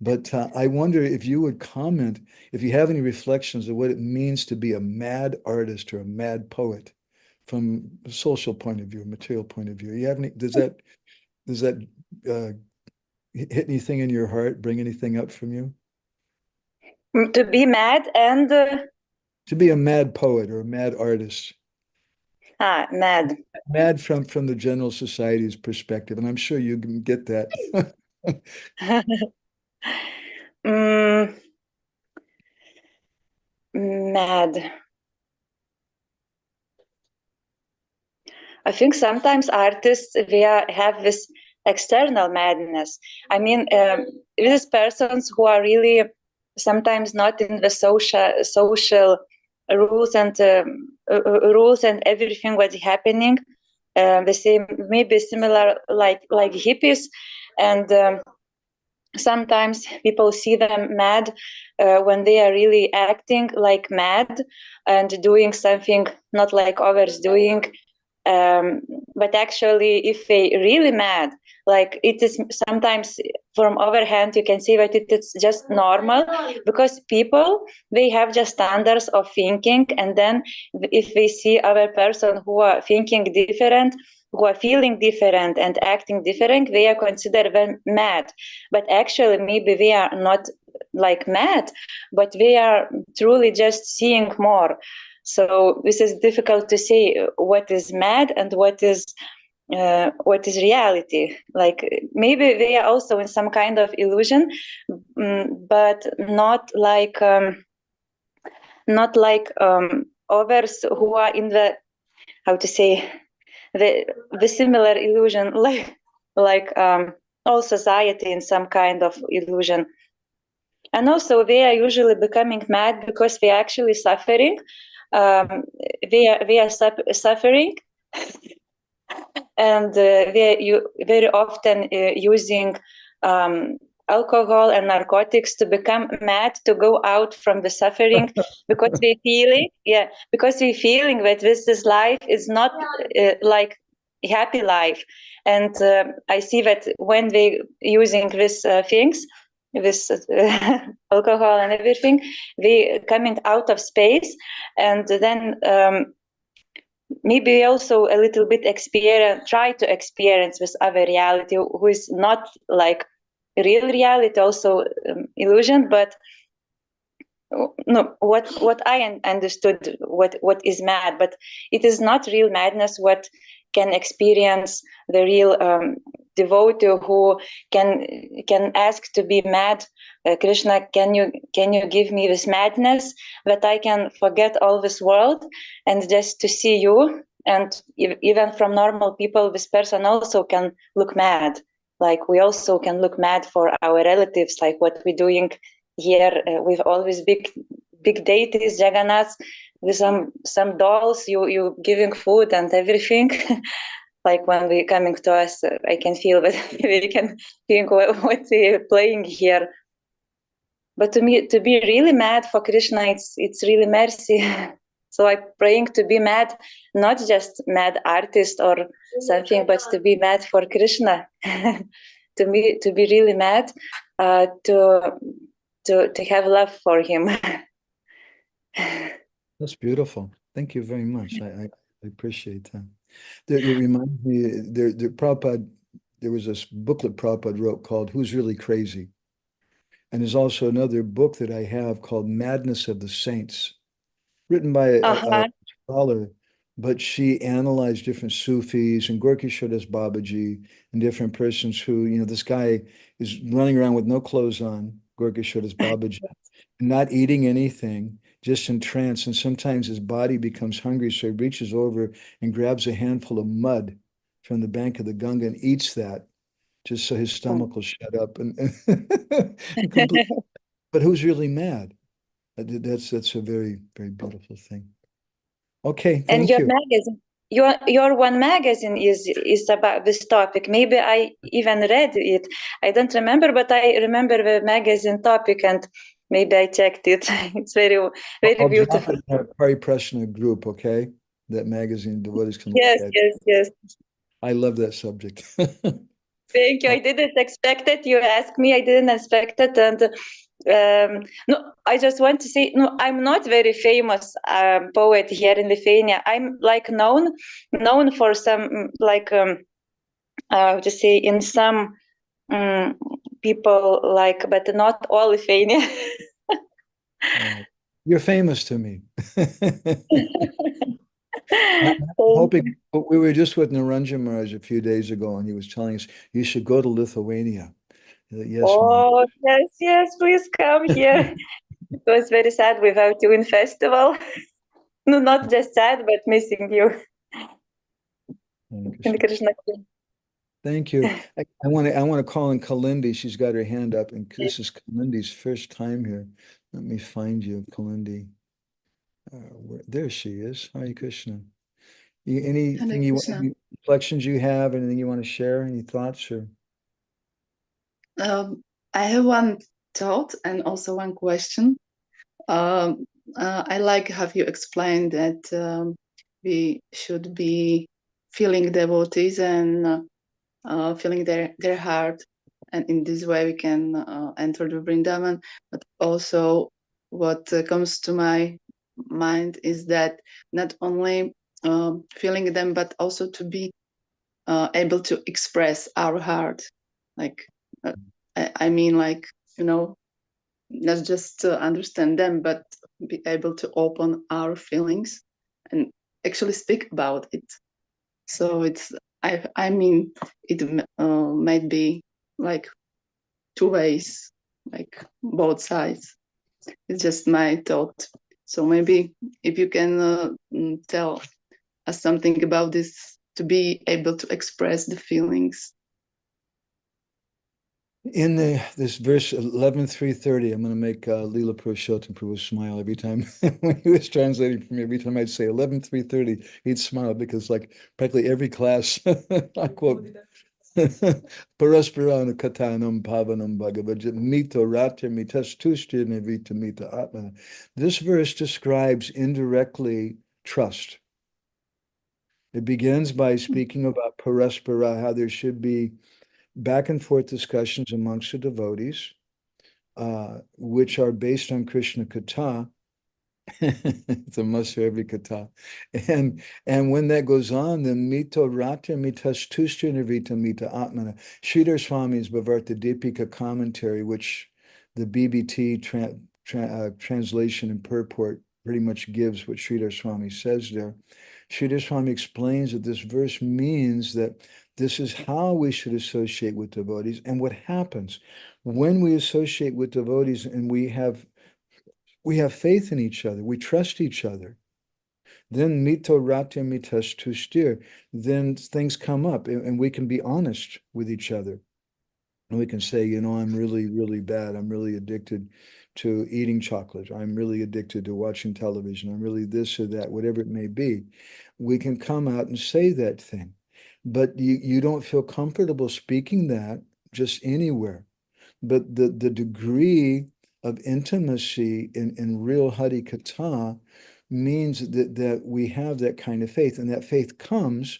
But I wonder if you would comment, if you have any reflections of what it means to be a mad artist or a mad poet from a social point of view, a material point of view. You have any, does that hit anything in your heart, bring anything up from you? To be mad and to be a mad poet or a mad artist. Mad. Mad from the general society's perspective, and I'm sure you can get that. Mad. I think sometimes artists have this external madness. I mean, these persons who are really sometimes not in the social rules and everything what's happening. The same, maybe similar like hippies, and sometimes people see them mad when they are really acting like mad and doing something not like others doing. But actually, if they really mad, like it is sometimes from other hand, you can see that it is just normal, because people, they have just standards of thinking, and then if they see other person who are thinking different, who are feeling different and acting different, they are considered them mad. But actually, maybe they are not like mad, but they are truly just seeing more. So this is difficult to say what is mad and what is reality. Like maybe they are also in some kind of illusion, but not like others who are in the, how to say, the similar illusion, like all society in some kind of illusion. And also they are usually becoming mad because they are actually suffering. They are suffering, and they are very often using alcohol and narcotics to become mad, to go out from the suffering, because we feeling that this life is not like a happy life. And I see that when they using these things, this alcohol and everything, they coming out of space, and then maybe also a little bit try to experience this other reality, who is not like real reality, also illusion. But no, what I understood, what is mad, but it is not real madness. What can experience the real devotee who can ask to be mad, Krishna, can you give me this madness that I can forget all this world and just to see you? And even from normal people, this person also can look mad. Like we also can look mad for our relatives, like what we're doing here with all these big deities, Jagannaths, with some dolls, you giving food and everything. Like when we coming to us, I can feel that we can think what they're playing here. But to me, to be really mad for Krishna, it's really mercy. So I'm praying to be mad, not just mad artist or something, but to be mad for Krishna. To be really mad, to have love for him. That's beautiful. Thank you very much. I appreciate that. It reminds me, Prabhupada, there was this booklet Prabhupada wrote called Who's Really Crazy? And there's also another book that I have called Madness of the Saints, written by a scholar, but she analyzed different Sufis and Gorky Shodas Babaji and different persons who, this guy is running around with no clothes on, Gorky Shodas Babaji, not eating anything, just in trance. And sometimes his body becomes hungry, so he reaches over and grabs a handful of mud from the bank of the Ganga and eats that, just so his stomach will shut up. And but who's really mad? That's a very, very beautiful thing. Okay, and thank you. Magazine, your one magazine is about this topic. Maybe I even read it. I don't remember, but I remember the magazine topic, and maybe I checked it. It's very I'll beautiful. drop it in our Pari Prashna group, okay? That magazine, devotees can Yes, look at. yes. I love that subject. Thank you. I didn't expect it. You asked me. I didn't expect it, and no, I just want to say, no, I'm not very famous poet here in Lithuania. I'm like known for some just say in some people, like, but not all Lithuania. You're famous to me. I'm hoping, we were just with Naranja Maharaj a few days ago, and he was telling us you should go to Lithuania. Yes, oh, yes, please come here. It was very sad without you in festival. No, not just sad, but missing you. In Krishna. Thank you. I want to call in Kalindi. She's got her hand up, and this is Kalindi's first time here. Let me find you, Kalindi. There she is. Hare Krishna. Anything you want, any reflections you have, anything you want to share, any thoughts or? I have one thought and also one question. I like how you explained that we should be feeling devotees and feeling their heart, and in this way we can enter the Vrindavan. But also what comes to my mind is that not only feeling them, but also to be able to express our heart. Like, I mean, like, not just to understand them, but be able to open our feelings and actually speak about it. So I mean, it might be like two ways, like both sides. It's just my thought. So maybe if you can tell us something about this, to be able to express the feelings. In this verse 11:330, I'm going to make Leela Purushottam Prabhu smile every time when he was translating for me. Every time I'd say 11:330, he'd smile because like practically every class I quote Parasparana katanam pavanam bhagavad mito ratya mitastushti nivita mita atmana. This verse describes indirectly trust. It begins by speaking about paraspara, how there should be back and forth discussions amongst the devotees, which are based on Krishna Katha. It's a must for every kata. And when that goes on, then mito ratya mitastushya nirvita mita atmana. Sridhar Swami's Bhavarta Deepika commentary, which the BBT translation and purport pretty much gives what Sridhar Swami says there. Sridhar Swami explains that this verse means that this is how we should associate with devotees and what happens when we associate with devotees and we have faith in each other, we trust each other. Then mito ratya mitas tustir, then things come up and we can be honest with each other. And we can say, I'm really, really bad. I'm really addicted to eating chocolate. I'm really addicted to watching television. I'm really this or that, whatever it may be. We can come out and say that thing. But you don't feel comfortable speaking that just anywhere. But the degree of intimacy in real Hari Katha means that we have that kind of faith. And that faith comes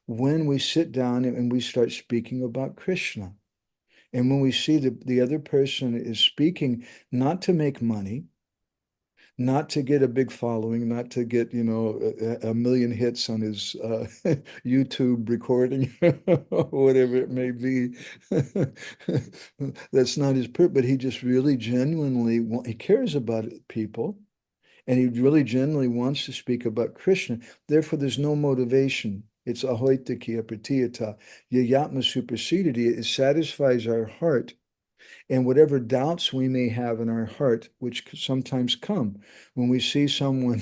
when we sit down and we start speaking about Krishna. And when we see the other person is speaking not to make money, not to get a big following, not to get, a million hits on his YouTube recording, or whatever it may be. That's not his purpose, but he just really genuinely, he cares about people, and he really genuinely wants to speak about Krishna. Therefore, there's no motivation. It's ahoitaki apratiyata, yayatma supersedity. It satisfies our heart and whatever doubts we may have in our heart, which sometimes come when we see someone.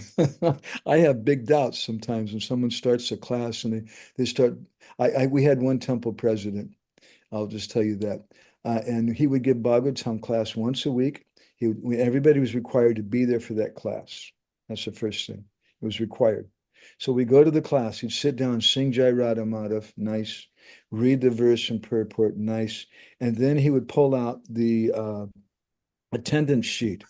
I have big doubts sometimes when someone starts a class and they start. We had one temple president. I'll just tell you that, and he would give Bhagavatam class once a week. Everybody was required to be there for that class. That's the first thing. It was required. So we go to the class. He'd sit down, sing Jai Radha Madhav, nice. Read the verse and purport, nice. And then he would pull out the attendance sheet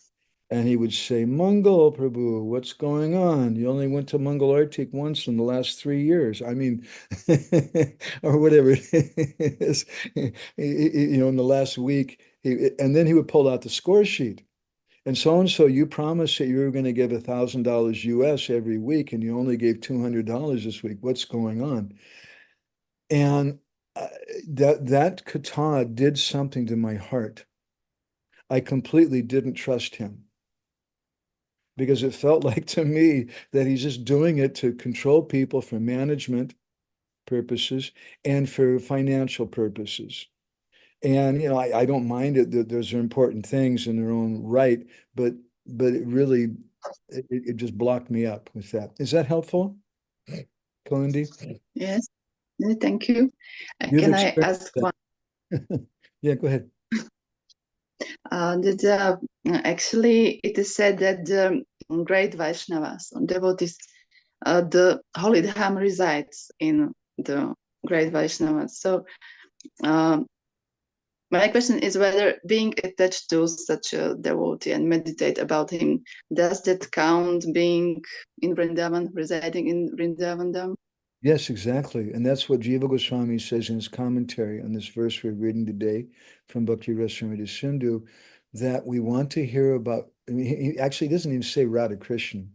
and he would say, Mangal Prabhu, what's going on? You only went to Mangal Artik once in the last 3 years. I mean, or whatever it is, in the last week. And then he would pull out the score sheet. And so, you promised that you were going to give $1,000 US every week, and you only gave $200 this week. What's going on? And that kata did something to my heart. I completely didn't trust him because it felt like to me that he's just doing it to control people for management purposes and for financial purposes. And I don't mind it that those are important things in their own right, but it really it just blocked me up with that. Is that helpful, Kalindi? Yes, thank you. You've Can I experienced ask one? that. Yeah, go ahead. Actually, it is said that the great Vaishnavas, devotees, the holy Dham resides in the great Vaishnavas. So my question is whether being attached to such a devotee and meditate about him, does that count being in Vrindavan, residing in Vrindavan Dham? Yes, exactly. And that's what Jiva Goswami says in his commentary on this verse we're reading today from Bhakti Rasamrita Sindhu, that we want to hear about, he actually doesn't even say Radha Krishna,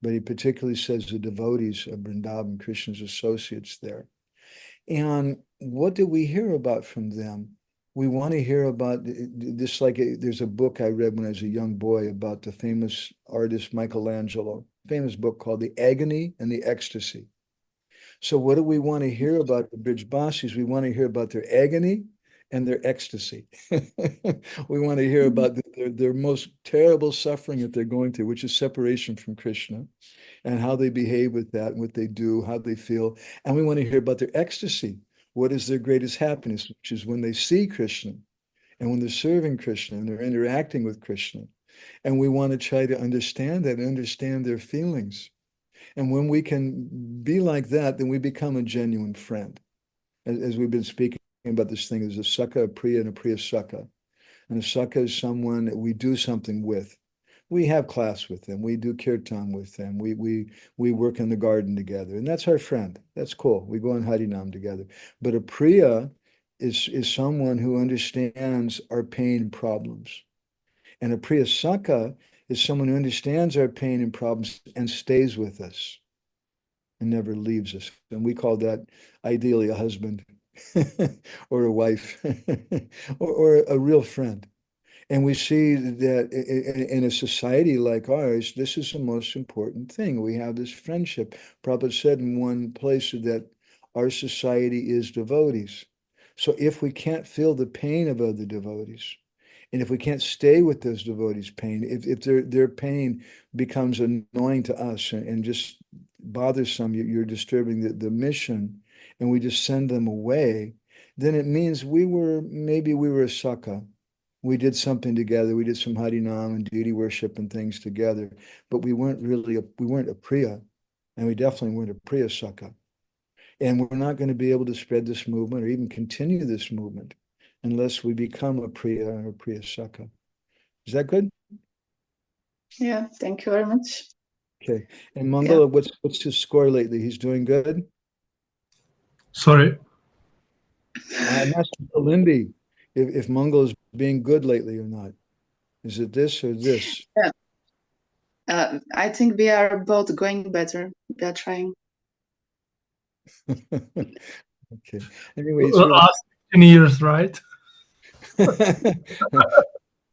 but he particularly says the devotees of Vrindavan, Krishna's associates there. And what do we hear about from them? We want to hear about this, there's a book I read when I was a young boy about the famous artist Michelangelo, famous book called The Agony and the Ecstasy. So what do we want to hear about the Brijbasis? We want to hear about their agony and their ecstasy. We want to hear about their most terrible suffering that they're going through, which is separation from Krishna, and how they behave with that, what they do, how they feel. And we want to hear about their ecstasy. What is their greatest happiness, which is when they see Krishna and when they're serving Krishna and they're interacting with Krishna. And we want to try to understand that and understand their feelings. And when we can be like that, then we become a genuine friend, as we've been speaking about this thing. There's a Saka, a Priya, and a Priya Saka. And a Saka is someone that we do something with. We have class with them. We do kirtan with them. We work in the garden together. And that's our friend. That's cool. We go on Harinam together. But a Priya is someone who understands our pain and problems. And a Priya Saka is someone who understands our pain and problems and stays with us and never leaves us. And we call that ideally a husband or a wife or a real friend. And we see that in a society like ours, this is the most important thing. We have this friendship. Prabhupada said in one place that our society is devotees. So if we can't feel the pain of other devotees, and if we can't stay with those devotees' pain, if their pain becomes annoying to us and just bothersome, you're disturbing the mission, and we just send them away, then it means maybe we were a Saka. We did something together. We did some Harinam and deity worship and things together, but we weren't a Priya, and we definitely weren't a Priya Saka. And we're not going to be able to spread this movement or even continue this movement unless we become a Priya or a Priya Saka. Is that good? Yeah, thank you very much. Okay. And Mangala, what's his score lately? He's doing good? Sorry. I'm asking Kalindi if Mangala is being good lately or not. Is it this or this? Yeah. I think we are both going better. We are trying. Okay. Anyway, The last 10 years, right?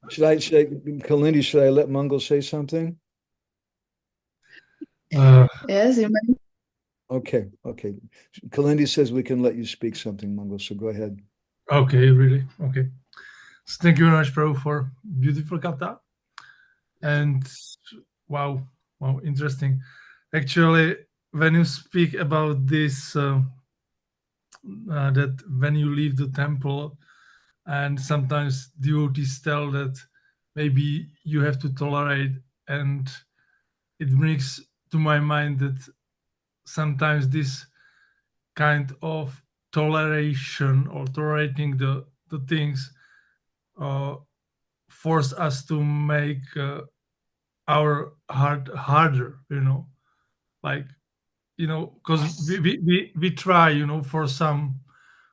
Kalindi, should I let Mangal say something? Yes, you may. Okay. Kalindi says we can let you speak something, Mangal, so go ahead. Okay, really? Okay. So thank you very much, Prabhu, for beautiful kata. And wow, interesting. Actually, when you speak about this, that when you leave the temple, and sometimes devotees tell that maybe you have to tolerate, and it brings to my mind that sometimes this kind of toleration or tolerating the things force us to make our heart harder, like, because we try, for some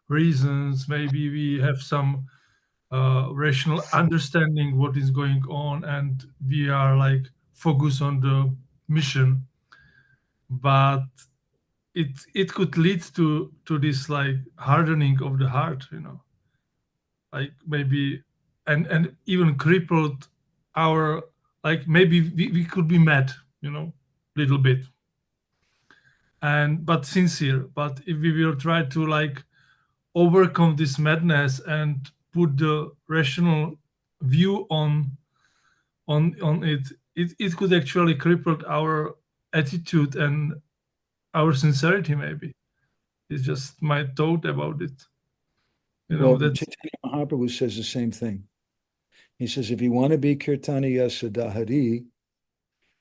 reasons, maybe we have some rational understanding what is going on, and we are like focused on the mission, but it could lead to this like hardening of the heart, like maybe, and even crippled our, like maybe we could be mad, little bit, and but sincere. But if we will try to like overcome this madness and put the rational view on it could actually cripple our attitude and our sincerity. Maybe it's just my thought about it. That Chaitanya Mahaprabhu says the same thing. He says, if you want to be Kirtaniya Sadahari,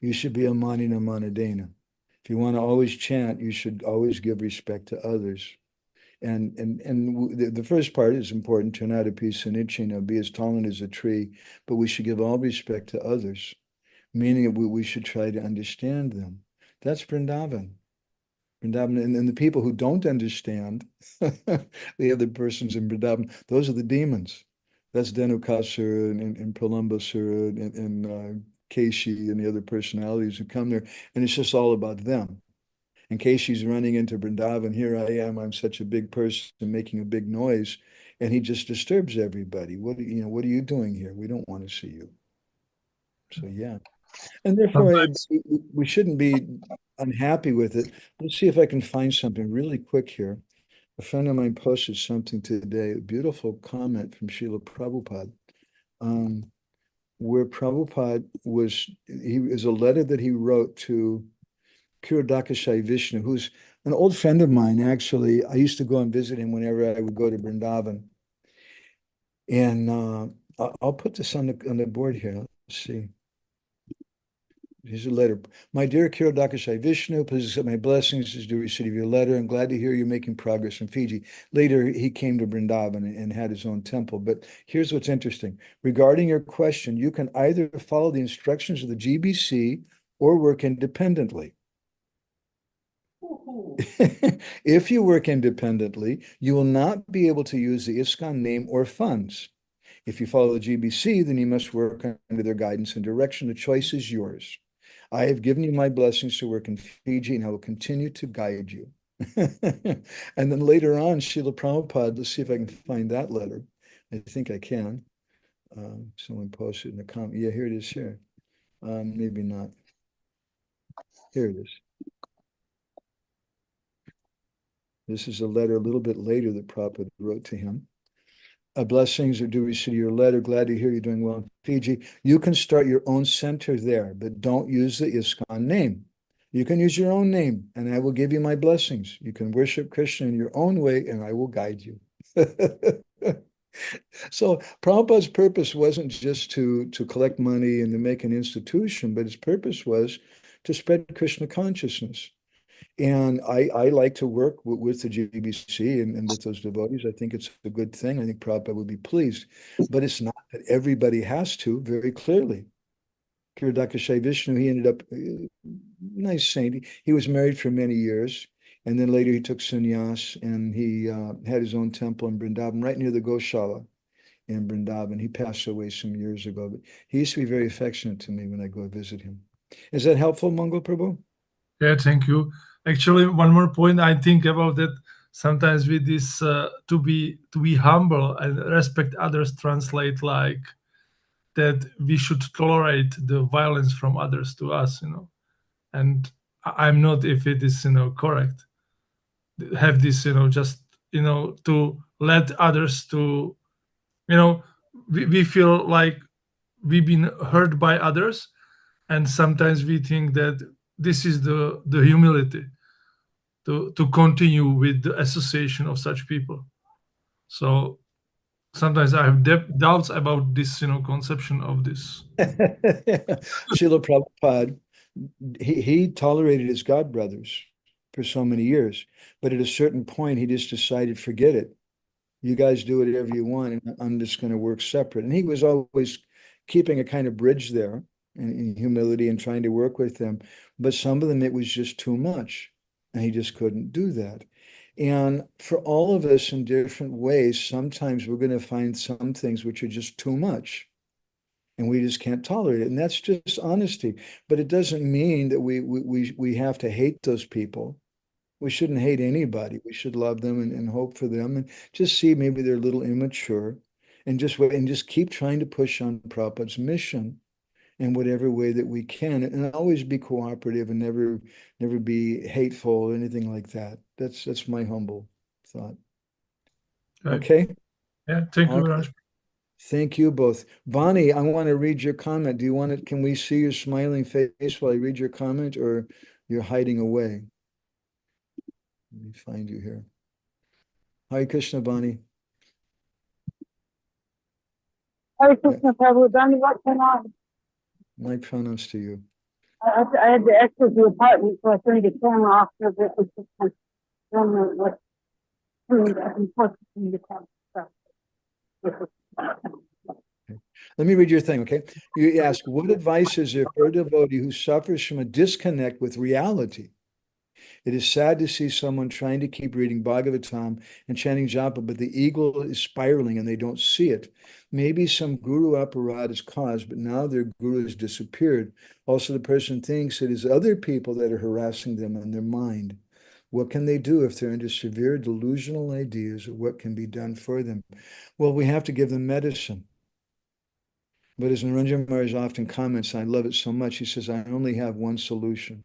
you should be a Manina Manadena. If you want to always chant, you should always give respect to others. And the first part is important, turn out a piece of nichina, be as tolerant as a tree, but we should give all respect to others, meaning that we should try to understand them. That's Vrindavan. Vrindavan, and the people who don't understand, the other persons in Vrindavan, those are the demons. That's Dhenukasura and Pralambasura and Keshi and the other personalities who come there, and it's just all about them. And Keshi's running into Vrindavan, here I am, I'm such a big person making a big noise, and he just disturbs everybody. What are you doing here? We don't want to see you. So yeah. And therefore, we shouldn't be unhappy with it. Let's see if I can find something really quick here. A friend of mine posted something today, a beautiful comment from Srila Prabhupada, where Prabhupada is a letter that he wrote to Kirodakashai Vishnu, who's an old friend of mine, actually. I used to go and visit him whenever I would go to Vrindavan. And I'll put this on the board here. Let's see. Here's a letter. My dear Kiro Dakashai Vishnu, please accept my blessings as due receipt of your letter. I'm glad to hear you're making progress in Fiji. Later, he came to Vrindavan and had his own temple. But here's what's interesting. Regarding your question, you can either follow the instructions of the GBC or work independently. If you work independently, you will not be able to use the ISKCON name or funds. If you follow the GBC, then you must work under their guidance and direction. The choice is yours. I have given you my blessings to work in Fiji, and I will continue to guide you. And then later on, Srila Prabhupada, let's see if I can find that letter. I think I can. Someone posted in the comment. Yeah, here it is here. Maybe not. Here it is. This is a letter a little bit later that Prabhupada wrote to him. Blessings are due receipt of your letter. Glad to hear you're doing well in Fiji. You can start your own center there, but don't use the ISKCON name. You can use your own name, and I will give you my blessings. You can worship Krishna in your own way, and I will guide you. So Prabhupada's purpose wasn't just to collect money and to make an institution, but his purpose was to spread Krishna consciousness. And I like to work with the GBC and with those devotees. I think it's a good thing. I think Prabhupada would be pleased. But it's not that everybody has to, very clearly. Kiradakashay Vishnu, he ended up, nice saint. He was married for many years. And then later he took sannyas and he had his own temple in Vrindavan, right near the Goshala in Vrindavan. He passed away some years ago. But he used to be very affectionate to me when I go visit him. Is that helpful, Mangal Prabhu? Yeah, thank you. Actually, one more point I think about that. Sometimes with this to be humble and respect others translate like that we should tolerate the violence from others to us, And I'm not, if it is correct, have this just to let others to we feel like we've been hurt by others, and sometimes we think that this is the humility to continue with the association of such people. So sometimes I have doubts about this, conception of this. Srila Prabhupada, he tolerated his god brothers for so many years, but at a certain point, he just decided, forget it. You guys do whatever you want, and I'm just going to work separate. And he was always keeping a kind of bridge there in humility and trying to work with them. But some of them, it was just too much, and he just couldn't do that. And for all of us in different ways, sometimes we're going to find some things which are just too much, and we just can't tolerate it. And that's just honesty. But it doesn't mean that we have to hate those people. We shouldn't hate anybody. We should love them and hope for them, and just see maybe they're a little immature, and just keep trying to push on Prabhupada's mission in whatever way that we can, and always be cooperative and never be hateful or anything like that. That's my humble thought. Right. Okay. Yeah, thank you Okay. very much. Thank you both. Bonnie, I want to read your comment. Can we see your smiling face while I read your comment, or you're hiding away? Let me find you here. Hare Krishna, Bonnie. Hare Krishna, Prabhu. Donnie, what's going on? My pronouns to you. I had to exit the apartment, so I turned the camera off so that it was just what I'm supposed to see the camera. Let me read your thing, okay? You ask, what advice is there for a devotee who suffers from a disconnect with reality? It is sad to see someone trying to keep reading Bhagavatam and chanting japa, but the ego is spiraling and they don't see it. Maybe some guru aparat is caused, but now their guru has disappeared. Also, the person thinks it is other people that are harassing them in their mind. What can they do if they're under severe delusional ideas, or what can be done for them? Well, we have to give them medicine. But as Naranjan Maharaj often comments, and I love it so much, he says, I only have one solution.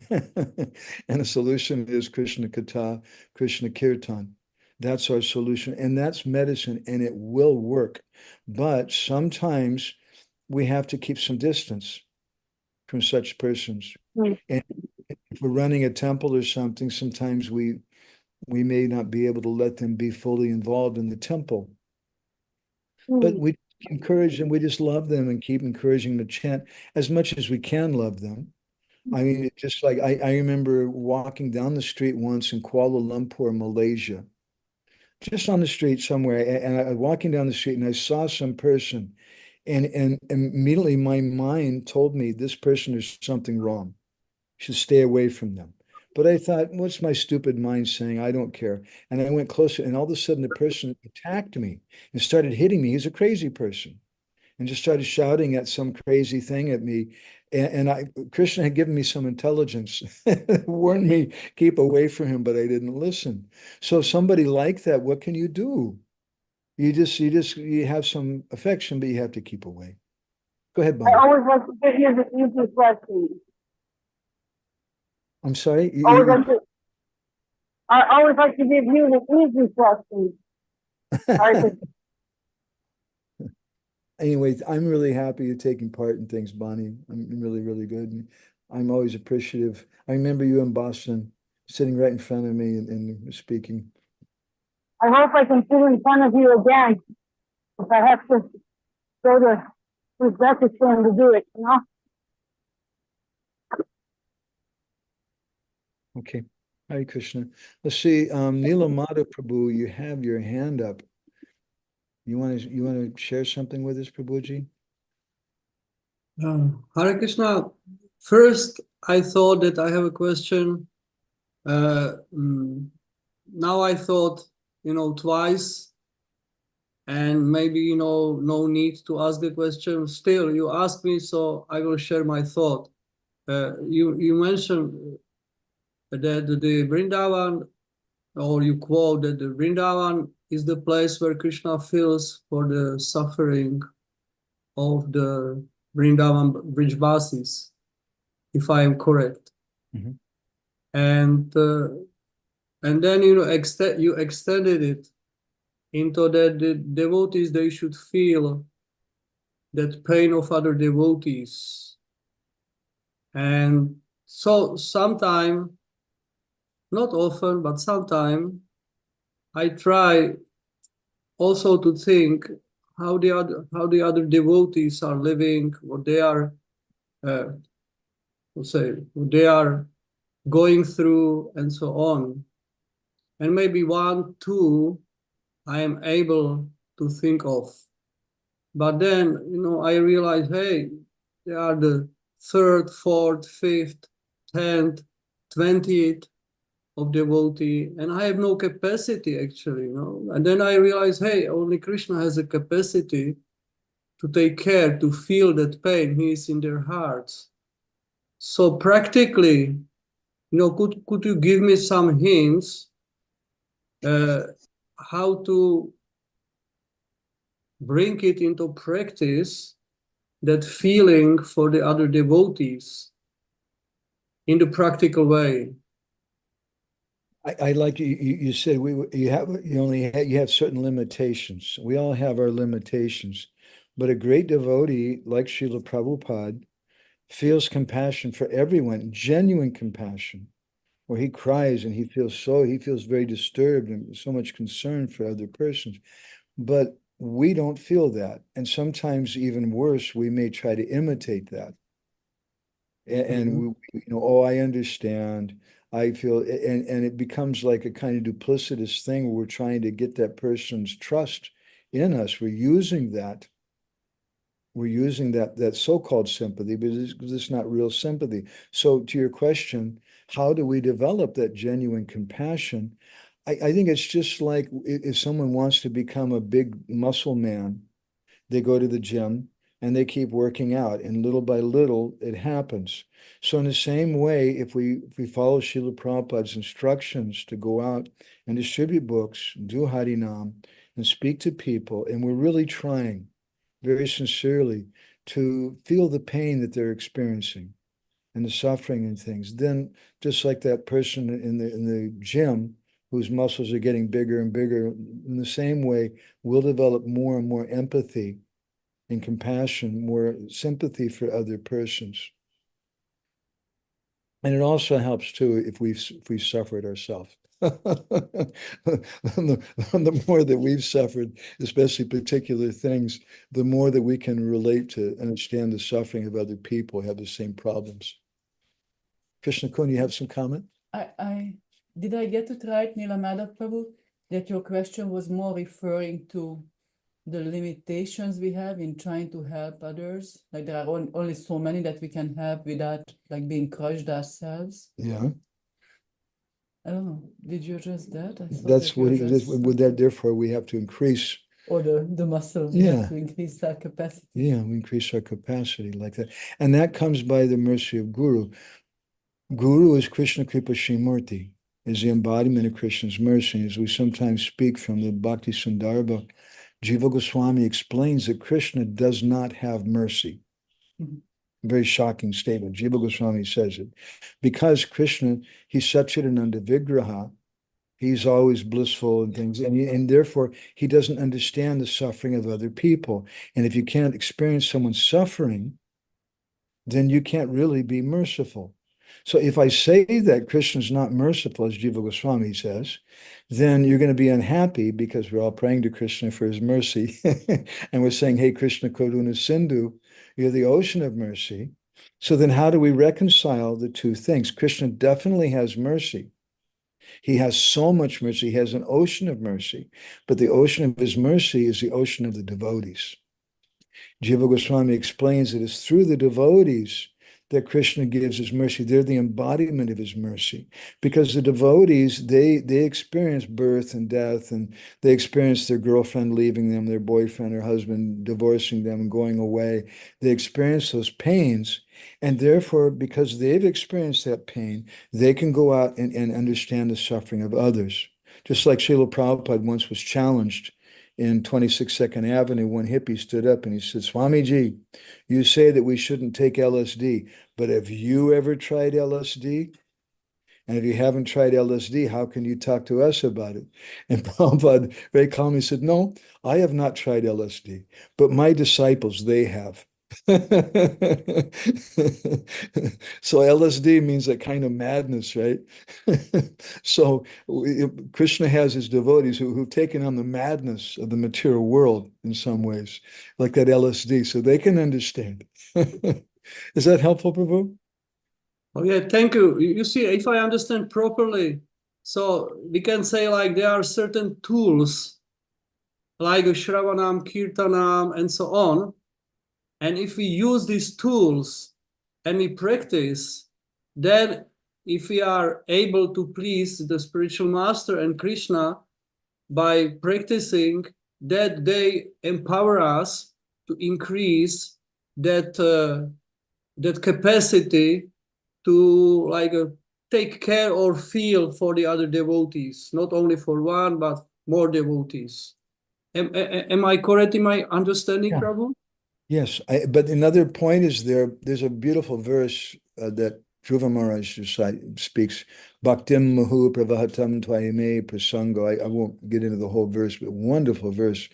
And the solution is Krishna Katha, Krishna Kirtan. That's our solution. And that's medicine, and it will work. But sometimes we have to keep some distance from such persons. And if we're running a temple or something, sometimes we may not be able to let them be fully involved in the temple. But we encourage them. We just love them and keep encouraging them to chant as much as we can love them. I mean, it's just like I remember walking down the street once in Kuala Lumpur, Malaysia, just on the street somewhere, and I was walking down the street and I saw some person, and immediately my mind told me this person is something wrong. Should stay away from them. But I thought, what's my stupid mind saying? I don't care. And I went closer, and all of a sudden, the person attacked me and started hitting me. He's a crazy person, and just started shouting at some crazy thing at me. Krishna had given me some intelligence, warned me keep away from him, but I didn't listen. So somebody like that, what can you do? You have some affection, but you have to keep away. Go ahead, I Bonnie. always like to give you the easy question. I'm sorry. I always like to give you the easy question. Anyway, I'm really happy you're taking part in things, Bonnie. I'm really, really good. I'm always appreciative. I remember you in Boston, sitting right in front of me and speaking. I hope I can sit in front of you again if I have to go to Uzbekistan to do it, you know? Okay. Hare Krishna. Let's see. Nilamada Prabhu, you have your hand up. You want to share something with us, Prabhuji? Hare Krishna. First, I thought that I have a question. Now I thought, twice, and maybe, no need to ask the question. Still, you asked me, so I will share my thought. You mentioned that the Vrindavan, or you quote that the Vrindavan is the place where Krishna feels for the suffering of the Vrindavan Brijvasis, if I am correct. Mm-hmm. And then you extended it into that the devotees, they should feel that pain of other devotees. And so sometime, not often, but sometime, I try also to think how the other devotees are living, what they are, what they are going through, and so on. And maybe one, two, I am able to think of. But then, I realize, hey, they are the third, fourth, fifth, 10th, 20th of devotee, and I have no capacity actually, And then I realize, hey, only Krishna has a capacity to take care, to feel that pain. He is in their hearts. So practically, could you give me some hints how to bring it into practice, that feeling for the other devotees in the practical way? I like you said you have certain limitations. We all have our limitations, but a great devotee like Srila Prabhupada feels compassion for everyone, genuine compassion, where he cries and he feels very disturbed and so much concern for other persons. But we don't feel that. And sometimes even worse, we may try to imitate that. And oh, I understand. I feel, and it becomes like a kind of duplicitous thing where we're trying to get that person's trust in us. We're using that so-called sympathy, but it's not real sympathy. So to your question, how do we develop that genuine compassion? I think it's just like if someone wants to become a big muscle man, they go to the gym and they keep working out, and little by little it happens. So in the same way, if we follow Srila Prabhupada's instructions to go out and distribute books, do Harinam, and speak to people, and we're really trying very sincerely to feel the pain that they're experiencing and the suffering and things, then just like that person in the gym whose muscles are getting bigger and bigger, in the same way, we'll develop more and more empathy and compassion, more sympathy for other persons. And it also helps too if we've suffered ourselves. The more that we've suffered, especially particular things, the more that we can relate to understand the suffering of other people who have the same problems. Krishna Kun, you have some comment? Did I get it right, Nila Madhav Prabhu, that your question was more referring to the limitations we have in trying to help others? Like there are only so many that we can help without like being crushed ourselves? Yeah. I don't know. Did you address that? I thought That's that you what addressed with that, therefore we have to increase. or the muscle, we Yeah. have to increase our capacity. Yeah, we increase our capacity like that. And that comes by the mercy of Guru. Guru is Krishna Kripa Srimurti, is the embodiment of Krishna's mercy. As we sometimes speak from the Bhakti Sundarbha, Jiva Goswami explains that Krishna does not have mercy. Mhm. Very shocking statement. Jiva Goswami says it. Because Krishna, he's Satchidananda Vigraha, he's always blissful and things, and therefore he doesn't understand the suffering of other people. And if you can't experience someone's suffering, then you can't really be merciful. So if I say that Krishna's not merciful, as Jiva Goswami says, then you're going to be unhappy because we're all praying to Krishna for his mercy. And we're saying, hey, Krishna Karuna Sindhu, you're the ocean of mercy. So then how do we reconcile the two things? Krishna definitely has mercy. He has so much mercy. He has an ocean of mercy. But the ocean of his mercy is the ocean of the devotees. Jiva Goswami explains that it's through the devotees that Krishna gives his mercy. They're the embodiment of his mercy. Because the devotees, they experience birth and death, and they experience their girlfriend leaving them, their boyfriend or husband divorcing them and going away. They experience those pains. And therefore, because they've experienced that pain, they can go out and understand the suffering of others. Just like Srila Prabhupada once was challenged in 26 Second Avenue, one hippie stood up and he said, Swamiji, you say that we shouldn't take LSD, but have you ever tried LSD? And if you haven't tried LSD, how can you talk to us about it? And Prabhupada very calmly said, no, I have not tried LSD, but my disciples, they have. So LSD means that kind of madness, right? So Krishna has his devotees who've taken on the madness of the material world in some ways, like that LSD, so they can understand. Is that helpful, Prabhu? Okay, thank you. You see, if I understand properly, so we can say like there are certain tools like Shravanam, Kirtanam, and so on. And if we use these tools and we practice, then if we are able to please the spiritual master and Krishna by practicing, that they empower us to increase that that capacity to like take care or feel for the other devotees, not only for one, but more devotees. Am I correct in my understanding, Yeah. Prabhu? Yes, but another point is there's a beautiful verse that Dhruva Maharaj speaks, Bhaktim Mahu Pravahatam Tvayame Prasango. I won't get into the whole verse, but wonderful verse,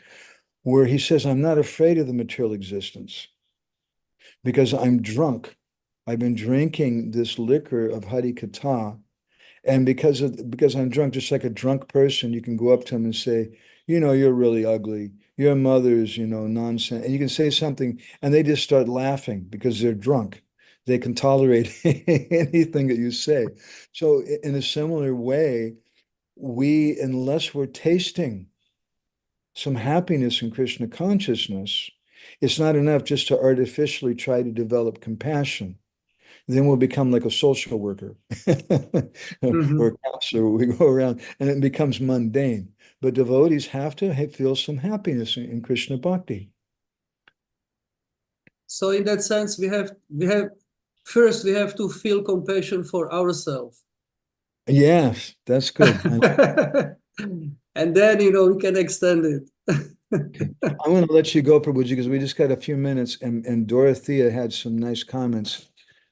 where he says, I'm not afraid of the material existence because I'm drunk. I've been drinking this liquor of Hari Katha, and because I'm drunk, just like a drunk person, you can go up to him and say, you're really ugly. Your mother's, nonsense. And you can say something, and they just start laughing because they're drunk. They can tolerate anything that you say. So in a similar way, unless we're tasting some happiness in Krishna consciousness, it's not enough just to artificially try to develop compassion. Then we'll become like a social worker or a counselor. We go around and it becomes mundane. But devotees have to feel some happiness in Krishna bhakti. So in that sense, we have first we have to feel compassion for ourselves. Yes, that's good. And then we can extend it. Okay. I'm going to let you go, Prabhuji, because we just got a few minutes, and Dorothea had some nice comments.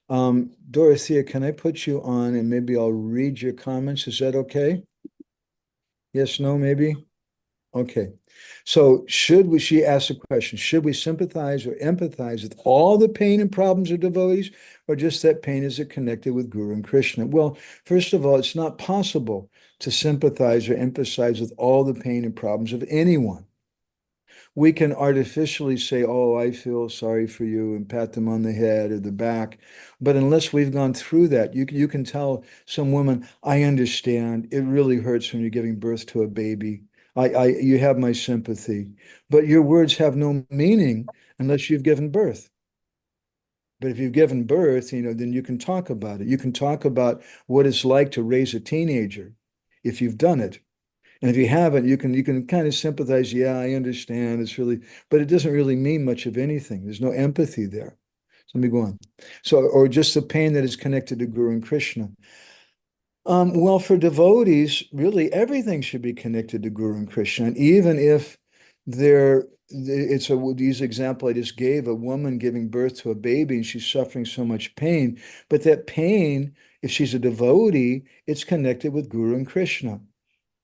Dorothea, can I put you on and maybe I'll read your comments? Is that okay? Yes, no, maybe? Okay. So she asked the question, should we sympathize or empathize with all the pain and problems of devotees, or just that pain is it connected with Guru and Krishna? Well, first of all, it's not possible to sympathize or empathize with all the pain and problems of anyone. We can artificially say, oh, I feel sorry for you, and pat them on the head or the back. But unless we've gone through that, you can tell some woman, I understand. It really hurts when you're giving birth to a baby. You have my sympathy. But your words have no meaning unless you've given birth. But if you've given birth, then you can talk about it. You can talk about what it's like to raise a teenager if you've done it. And if you haven't, you can kind of sympathize. Yeah, I understand. It's really, but it doesn't really mean much of anything. There's no empathy there. So let me go on. So, or just the pain that is connected to Guru and Krishna. Well, for devotees, really everything should be connected to Guru and Krishna. And even if these example I just gave, a woman giving birth to a baby and she's suffering so much pain, but that pain, if she's a devotee, it's connected with Guru and Krishna.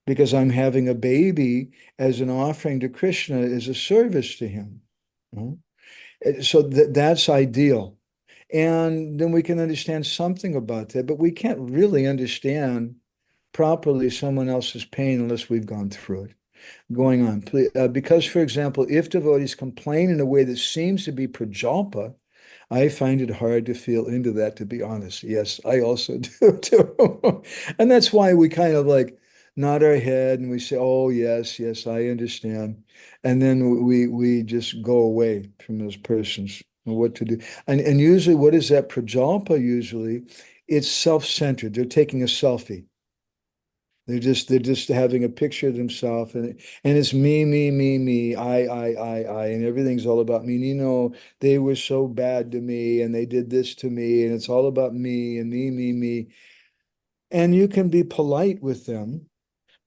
Because I'm having a baby as an offering to Krishna as a service to him. So that's ideal. And then we can understand something about that, but we can't really understand properly someone else's pain unless we've gone through it. Going on, because, for example, if devotees complain in a way that seems to be prajalpa, I find it hard to feel into that, to be honest. Yes, I also do too. And that's why we kind of like nod our head and we say, oh, yes, yes, I understand. And then we just go away from those persons and what to do. And usually, what is that prajalpa usually? It's self-centered. They're taking a selfie. They're just having a picture of themselves, and it's me, I, and everything's all about me. They were so bad to me, and they did this to me, and it's all about me and me. And you can be polite with them.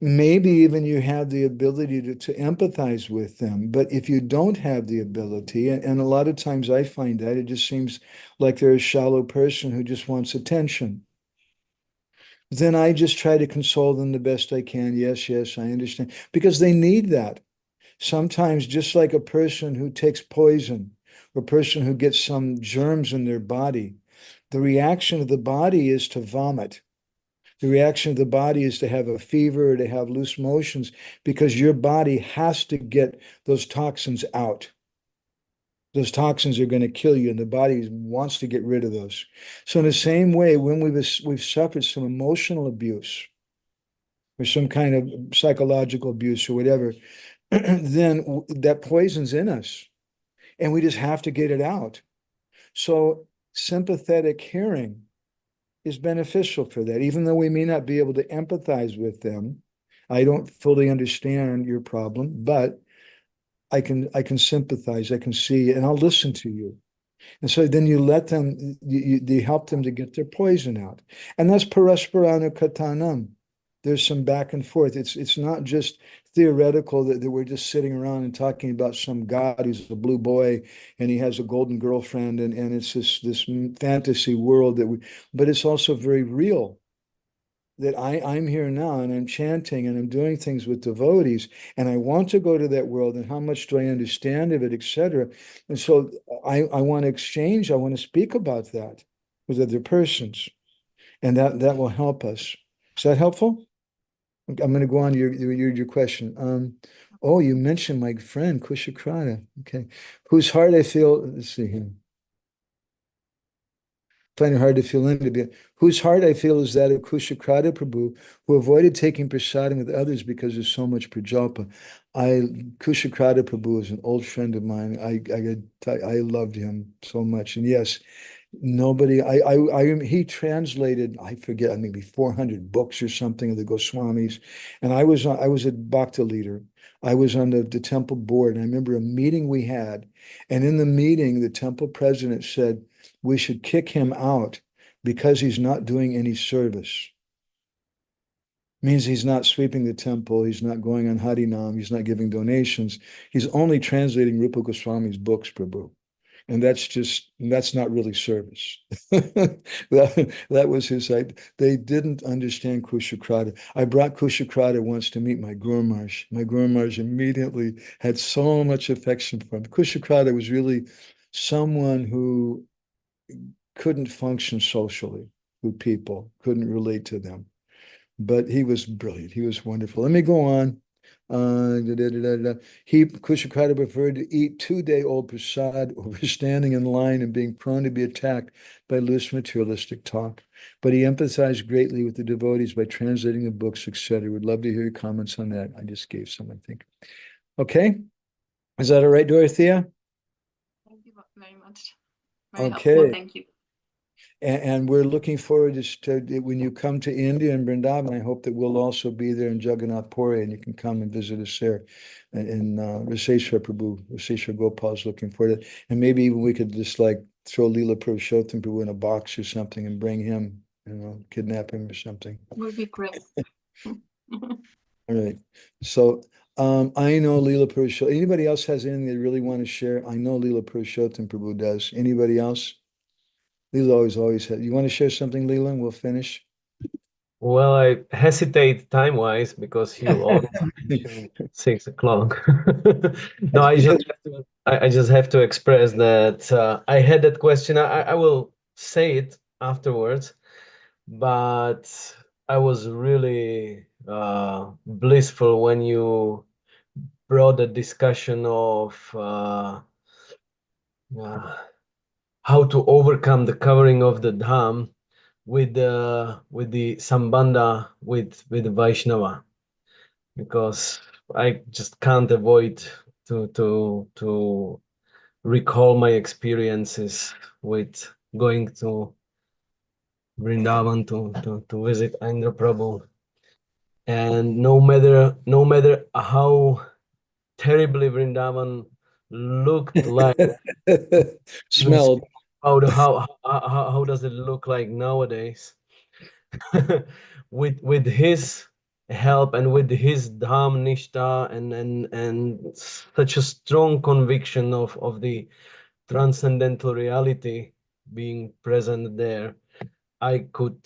Maybe even you have the ability to empathize with them. But if you don't have the ability, and a lot of times I find that it just seems like they're a shallow person who just wants attention, then I just try to console them the best I can. Yes, yes, I understand. Because they need that. Sometimes, just like a person who takes poison, or a person who gets some germs in their body, the reaction of the body is to vomit. The reaction of the body is to have a fever or to have loose motions, because your body has to get those toxins out. Those toxins are going to kill you, and the body wants to get rid of those. So in the same way, when we've suffered some emotional abuse or some kind of psychological abuse or whatever, then that poison's in us, and we just have to get it out. So sympathetic hearing is beneficial for that, even though we may not be able to empathize with them. I don't fully understand your problem, but I can sympathize, I can see, and I'll listen to you. And so then you let them, you help them to get their poison out. And that's parasparana katanam. There's some back and forth. It's not just theoretical that we're just sitting around and talking about some god who's a blue boy and he has a golden girlfriend, and it's this fantasy world but it's also very real. That I'm here now and I'm chanting and I'm doing things with devotees, and I want to go to that world, and how much do I understand of it, etc. And so I want to exchange, I want to speak about that with other persons, and that will help us. Is that helpful? I'm going to go on to your question. Oh, you mentioned my friend Kushakrata. Okay. Whose heart I feel, let's see here. Find it hard to feel into. Whose heart I feel is that of Kushakrata Prabhu, who avoided taking prasadam with others because there's so much prajalpa. Kushakrata Prabhu is an old friend of mine. I loved him so much. And yes, nobody, he translated, I forget, maybe 400 books or something of the Goswamis. And I was a Bhakta leader. I was on the temple board. And I remember a meeting we had. And in the meeting, the temple president said, we should kick him out because he's not doing any service. Means he's not sweeping the temple, he's not going on Harinam, he's not giving donations. He's only translating Rupa Goswami's books, Prabhu. And that's not really service. That was his idea. They didn't understand Kushakrata. I brought Kushakrata once to meet my Guru Maharaj. My Guru Maharaj immediately had so much affection for him. Kushakrata was really someone who couldn't function socially with people, couldn't relate to them. But he was brilliant. He was wonderful. Let me go on. Kushakrata preferred to eat 2-day-old prasad over standing in line and being prone to be attacked by loose materialistic talk. But he emphasized greatly with the devotees by translating the books, etc. Would love to hear your comments on that. I just gave some, I think. Okay. Is that all right, Dorothea? Thank you very much. Very helpful. Okay. Thank you. And we're looking forward to when you come to India and Vrindavan. I hope that we'll also be there in Jagannath Puri, and you can come and visit us there. And Raseshwar Prabhu, Raseshwar Gopal's looking forward to it. And maybe even we could just like throw Leela Purushottam Prabhu in a box or something and bring him, kidnap him or something. Would be great. All right. So I know Leela Purushottam. Anybody else has anything they really want to share? I know Leela Purushottam Prabhu does. Anybody else? Leela always had. You want to share something, Leela, and we'll finish? Well, I hesitate time-wise because you all mentioned 6 o'clock. No, I just have to express that I had that question. I will say it afterwards, but I was really blissful when you brought the discussion of how to overcome the covering of the dham with the sambandha with Vaishnava, because I just can't avoid to recall my experiences with going to Vrindavan to visit Indra Prabhu, and no matter how terribly Vrindavan looked like, smelled. How does it look like nowadays? with his help and with his dham nishta and such a strong conviction of the transcendental reality being present there, I could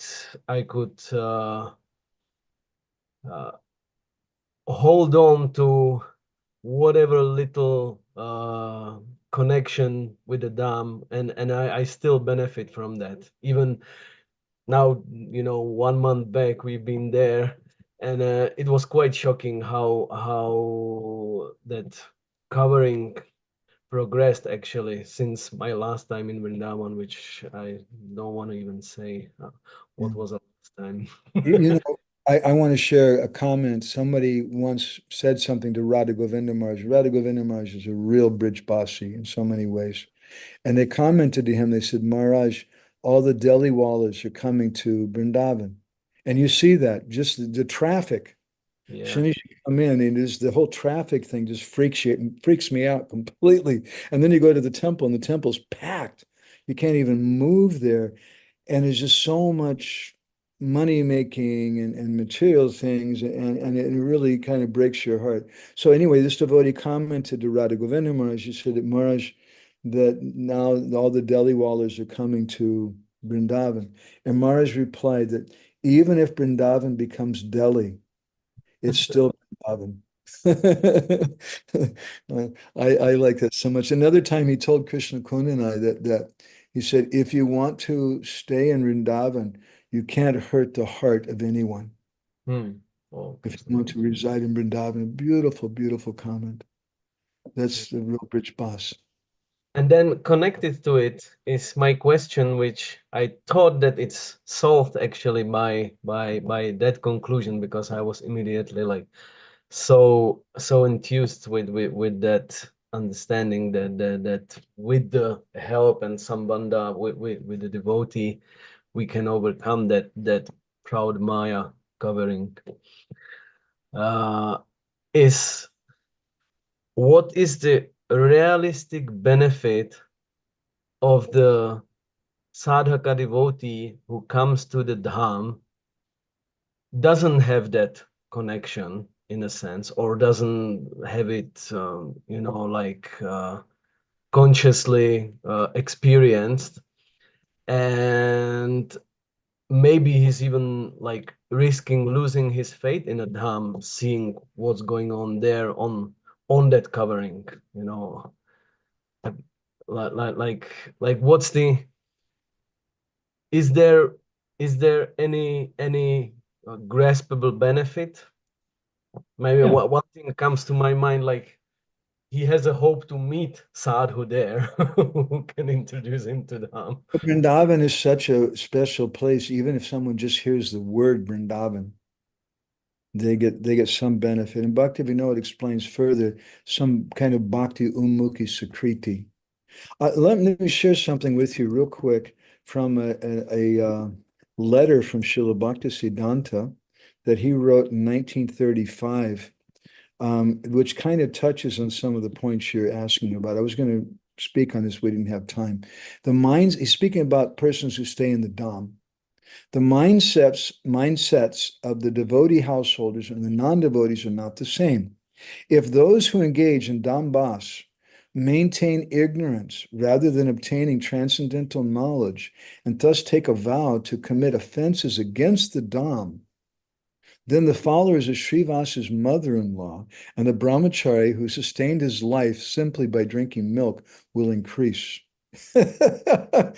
hold on to whatever little connection with the dham, and I still benefit from that. Even now, 1 month back we've been there, and it was quite shocking how that covering progressed actually since my last time in Vrindavan, which I don't want to even say what was the last time. I want to share a comment. Somebody once said something to Radha Govinda Maharaj. Radha Govinda Maharaj is a real bridge basi in so many ways. And they commented to him, they said, Maharaj, all the Delhi wallahs are coming to Vrindavan. And you see that, just the traffic. Yeah. As soon as you come in, and the whole traffic thing just freaks me out completely. And then you go to the temple, and the temple's packed. You can't even move there. And there's just so much money making and material things, and it really kind of breaks your heart. So anyway, this devotee commented to Radha Govinda Maharaj. He said that Maharaj, that now all the Delhi wallahs are coming to Vrindavan. And Maharaj replied that even if Vrindavan becomes Delhi, it's still Vrindavan. I like that so much. Another time he told Krishna Kund and I that he said, if you want to stay in Vrindavan, you can't hurt the heart of anyone. Oh, if you want to reside in Vrindavan, beautiful, beautiful comment. That's the real bridge boss. And then connected to it is my question, which I thought that it's solved actually by that conclusion, because I was immediately like so enthused with that understanding that with the help and sambandha with the devotee, we can overcome that proud Maya covering. Is what is the realistic benefit of the sadhaka devotee who comes to the dham, doesn't have that connection in a sense, or doesn't have it, consciously experienced, and maybe he's even like risking losing his faith in a Dham, seeing what's going on there on that covering, you know. Like what's the is there any graspable benefit? Maybe Yeah. one thing comes to my mind, like he has a hope to meet sadhu there who can introduce him to Dham. Vrindavan is such a special place. Even if someone just hears the word Vrindavan, they get some benefit. And Bhaktivinoda explains further some kind of bhakti ummukhi sakriti. Let me share something with you real quick from a letter from Srila Bhaktisiddhanta that he wrote in 1935, which kind of touches on some of the points you're asking about. I was going to speak on this, we didn't have time. He's speaking about persons who stay in the Dham. The mindsets of the devotee householders and the non-devotees are not the same. If those who engage in Dhambas maintain ignorance rather than obtaining transcendental knowledge, and thus take a vow to commit offenses against the Dham, then the followers of Srivasa's mother-in-law and the brahmachari who sustained his life simply by drinking milk will increase. I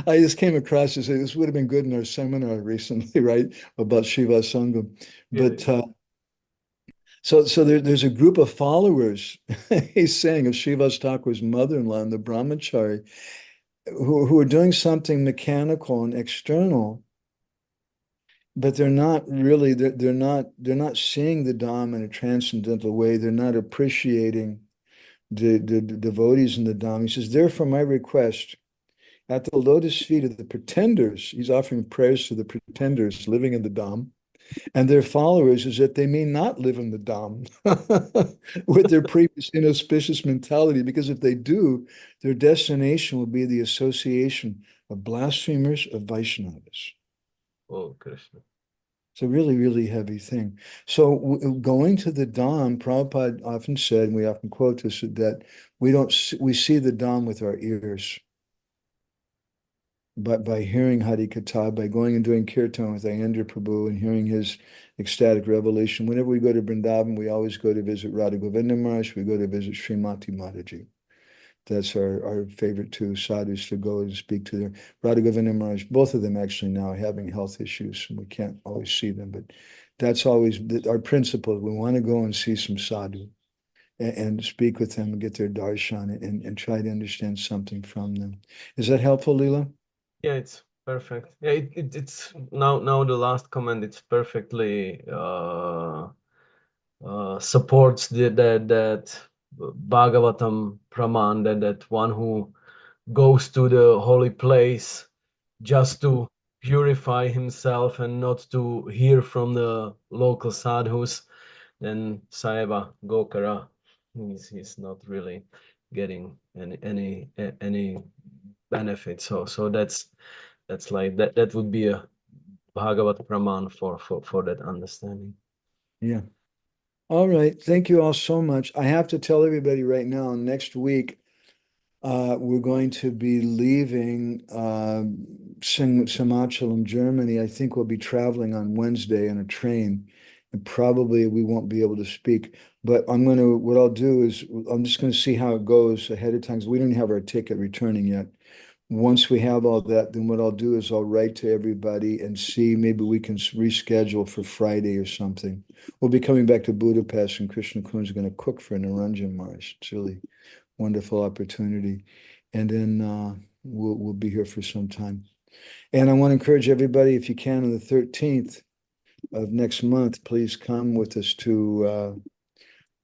just came across to say this would have been good in our seminar recently, right, about Shiva Sangam. But so there's a group of followers, he's saying, of Shiva's Thakur's mother-in-law and the brahmachari who are doing something mechanical and external, but they're not really, they're not seeing the Dham in a transcendental way. They're not appreciating the devotees in the Dham. He says, therefore, my request at the lotus feet of the pretenders, he's offering prayers to the pretenders living in the Dham, and their followers is that they may not live in the Dham with their previous inauspicious mentality, because if they do, their destination will be the association of blasphemers, of Vaishnavas. Oh, Krishna. It's a really, really heavy thing. So going to the Dham, Prabhupada often said, and we often quote this, that we see the Dham with our ears. But by hearing Hari Katha, by going and doing kirtan with Ayendra Prabhu and hearing his ecstatic revelation, whenever we go to Vrindavan, we always go to visit Radha Govinda Maharaj, we go to visit Srimati Mataji. That's our favorite two sadhus to go and speak to them. Radha Govinda Maharaj, both of them actually now are having health issues, and we can't always see them, but that's always our principle. We want to go and see some sadhu and speak with them and get their darshan and try to understand something from them. Is that helpful, Leela? Yeah, it's perfect. Yeah, it's now the last comment. It's perfectly supports that Bhagavatam Praman, that one who goes to the holy place just to purify himself and not to hear from the local sadhus, then Saiva Gokara, he's not really getting any benefit. So that's like that would be a Bhagavat Praman for that understanding. Yeah. All right. Thank you all so much. I have to tell everybody right now, next week, we're going to be leaving Samachalam, Germany. I think we'll be traveling on Wednesday in a train, and probably we won't be able to speak. But what I'll do is I'm just going to see how it goes ahead of time, because we don't have our ticket returning yet. Once we have all that, then what I'll do is I'll write to everybody and see maybe we can reschedule for Friday or something. We'll be coming back to Budapest, and Krishna Kun is going to cook for Niranjan Maharaj. It's really wonderful opportunity. And then we'll be here for some time. And I want to encourage everybody, if you can, on the 13th of next month, please come with us to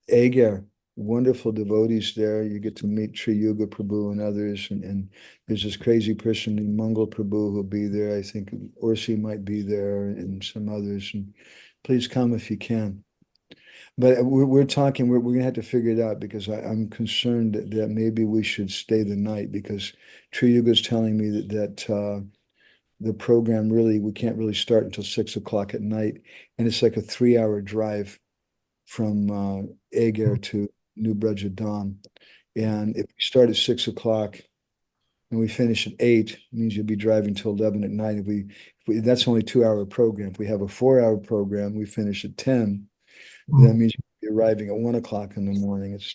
Agar. Wonderful devotees there. You get to meet Sri Yuga Prabhu and others. And there's this crazy person named Mangal Prabhu who'll be there. I think Orsi might be there and some others. And please come if you can. But we're talking, we're going to have to figure it out, because I'm concerned that maybe we should stay the night, because Sri Yuga is telling me that the program we can't really start until 6 o'clock at night. And it's like a 3-hour drive from Agar to New Vraja Dham. And if we start at 6 o'clock and we finish at 8, it means you'll be driving till 11 at night. If we that's only a 2-hour program. If we have a 4-hour program, we finish at 10. That means you're arriving at 1 o'clock in the morning. It's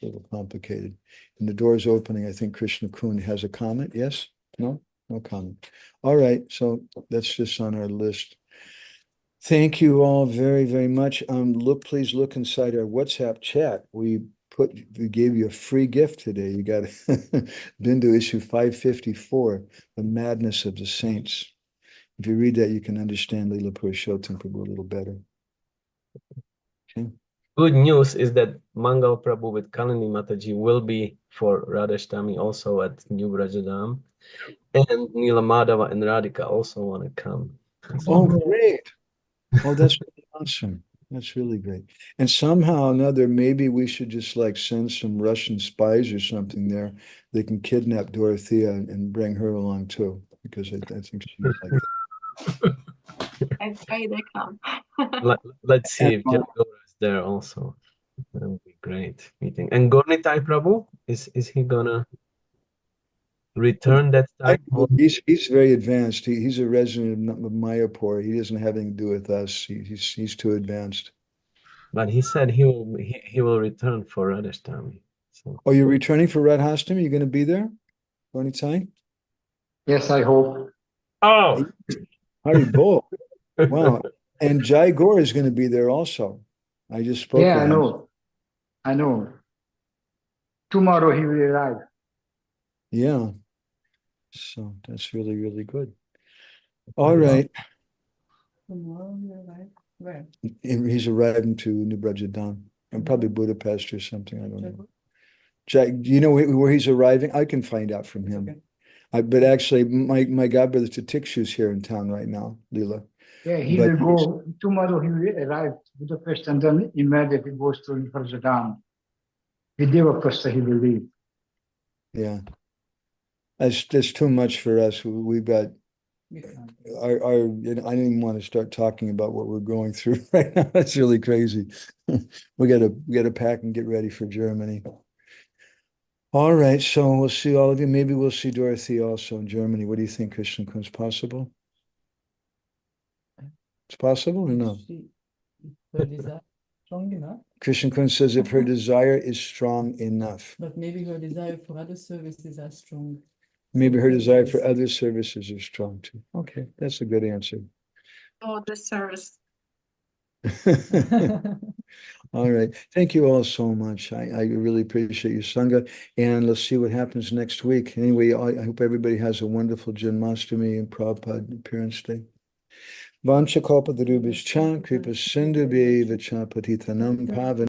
a little complicated. And the door's opening. I think Krishna Kun has a comment. Yes? No? No comment. All right. So that's just on our list. Thank you all very, very much. Please look inside our WhatsApp chat. We gave you a free gift today. You got Bindu issue 554, The Madness of the Saints. If you read that, you can understand Leela Purushottam Prabhu a little better. Okay. Good news is that Mangal Prabhu with Kalini Mataji will be for Radhashtami also at New Vraja Dham. And Neela Madhava and Radhika also want to come. Oh, great. Oh, that's really awesome. That's really great. And somehow or another, maybe we should just like send some Russian spies or something there. They can kidnap Dorothea and bring her along too, because I think she would like that. I pray they come. Let's see if Jadguru is there also. That would be great meeting. And Gornitai Prabhu, is he gonna return that time? He's very advanced. He's a resident of Mayapur. He doesn't have anything to do with us. He's too advanced. But he said he will return for Radhashtami. So. Oh, you're returning for Radhashtami? You're going to be there? Gornitai? Yes, I hope. Oh, Haribol. Wow. And Jai Gaur is going to be there also. I just spoke with him. I know. Tomorrow he will arrive. Yeah. So that's really, really good. All right. Tomorrow you arrive. Where? He's arriving to New Vraja Dham. And probably Budapest or something. I don't know. Jai, do you know where he's arriving? I can find out from him. Okay. But actually, my godbrother Tatikshu's here in town right now, Leela. Yeah, he will go. Tomorrow he will arrive to Budapest and then immediately goes to Vraja Dham. With Devapasta he will leave. Yeah. That's too much for us. We've got I don't even want to start talking about what we're going through right now. That's really crazy. We gotta pack and get ready for Germany. All right, so we'll see all of you. Maybe we'll see Dorothy also in Germany. What do you think, Krishna Kun? Is possible? It's possible or no? Her desire strong enough. Krishna Kun says if her desire is strong enough. But maybe her desire for other services are strong. Maybe her desire for other services is strong too. Okay, that's a good answer. Oh, the service. All right. Thank you all so much. I really appreciate your Sangha. And let's see what happens next week. Anyway, I hope everybody has a wonderful Janmashtami and Prabhupada appearance day. Vancha kalpa darubhishcha kripa sindhu bheva cha patitanam pavan.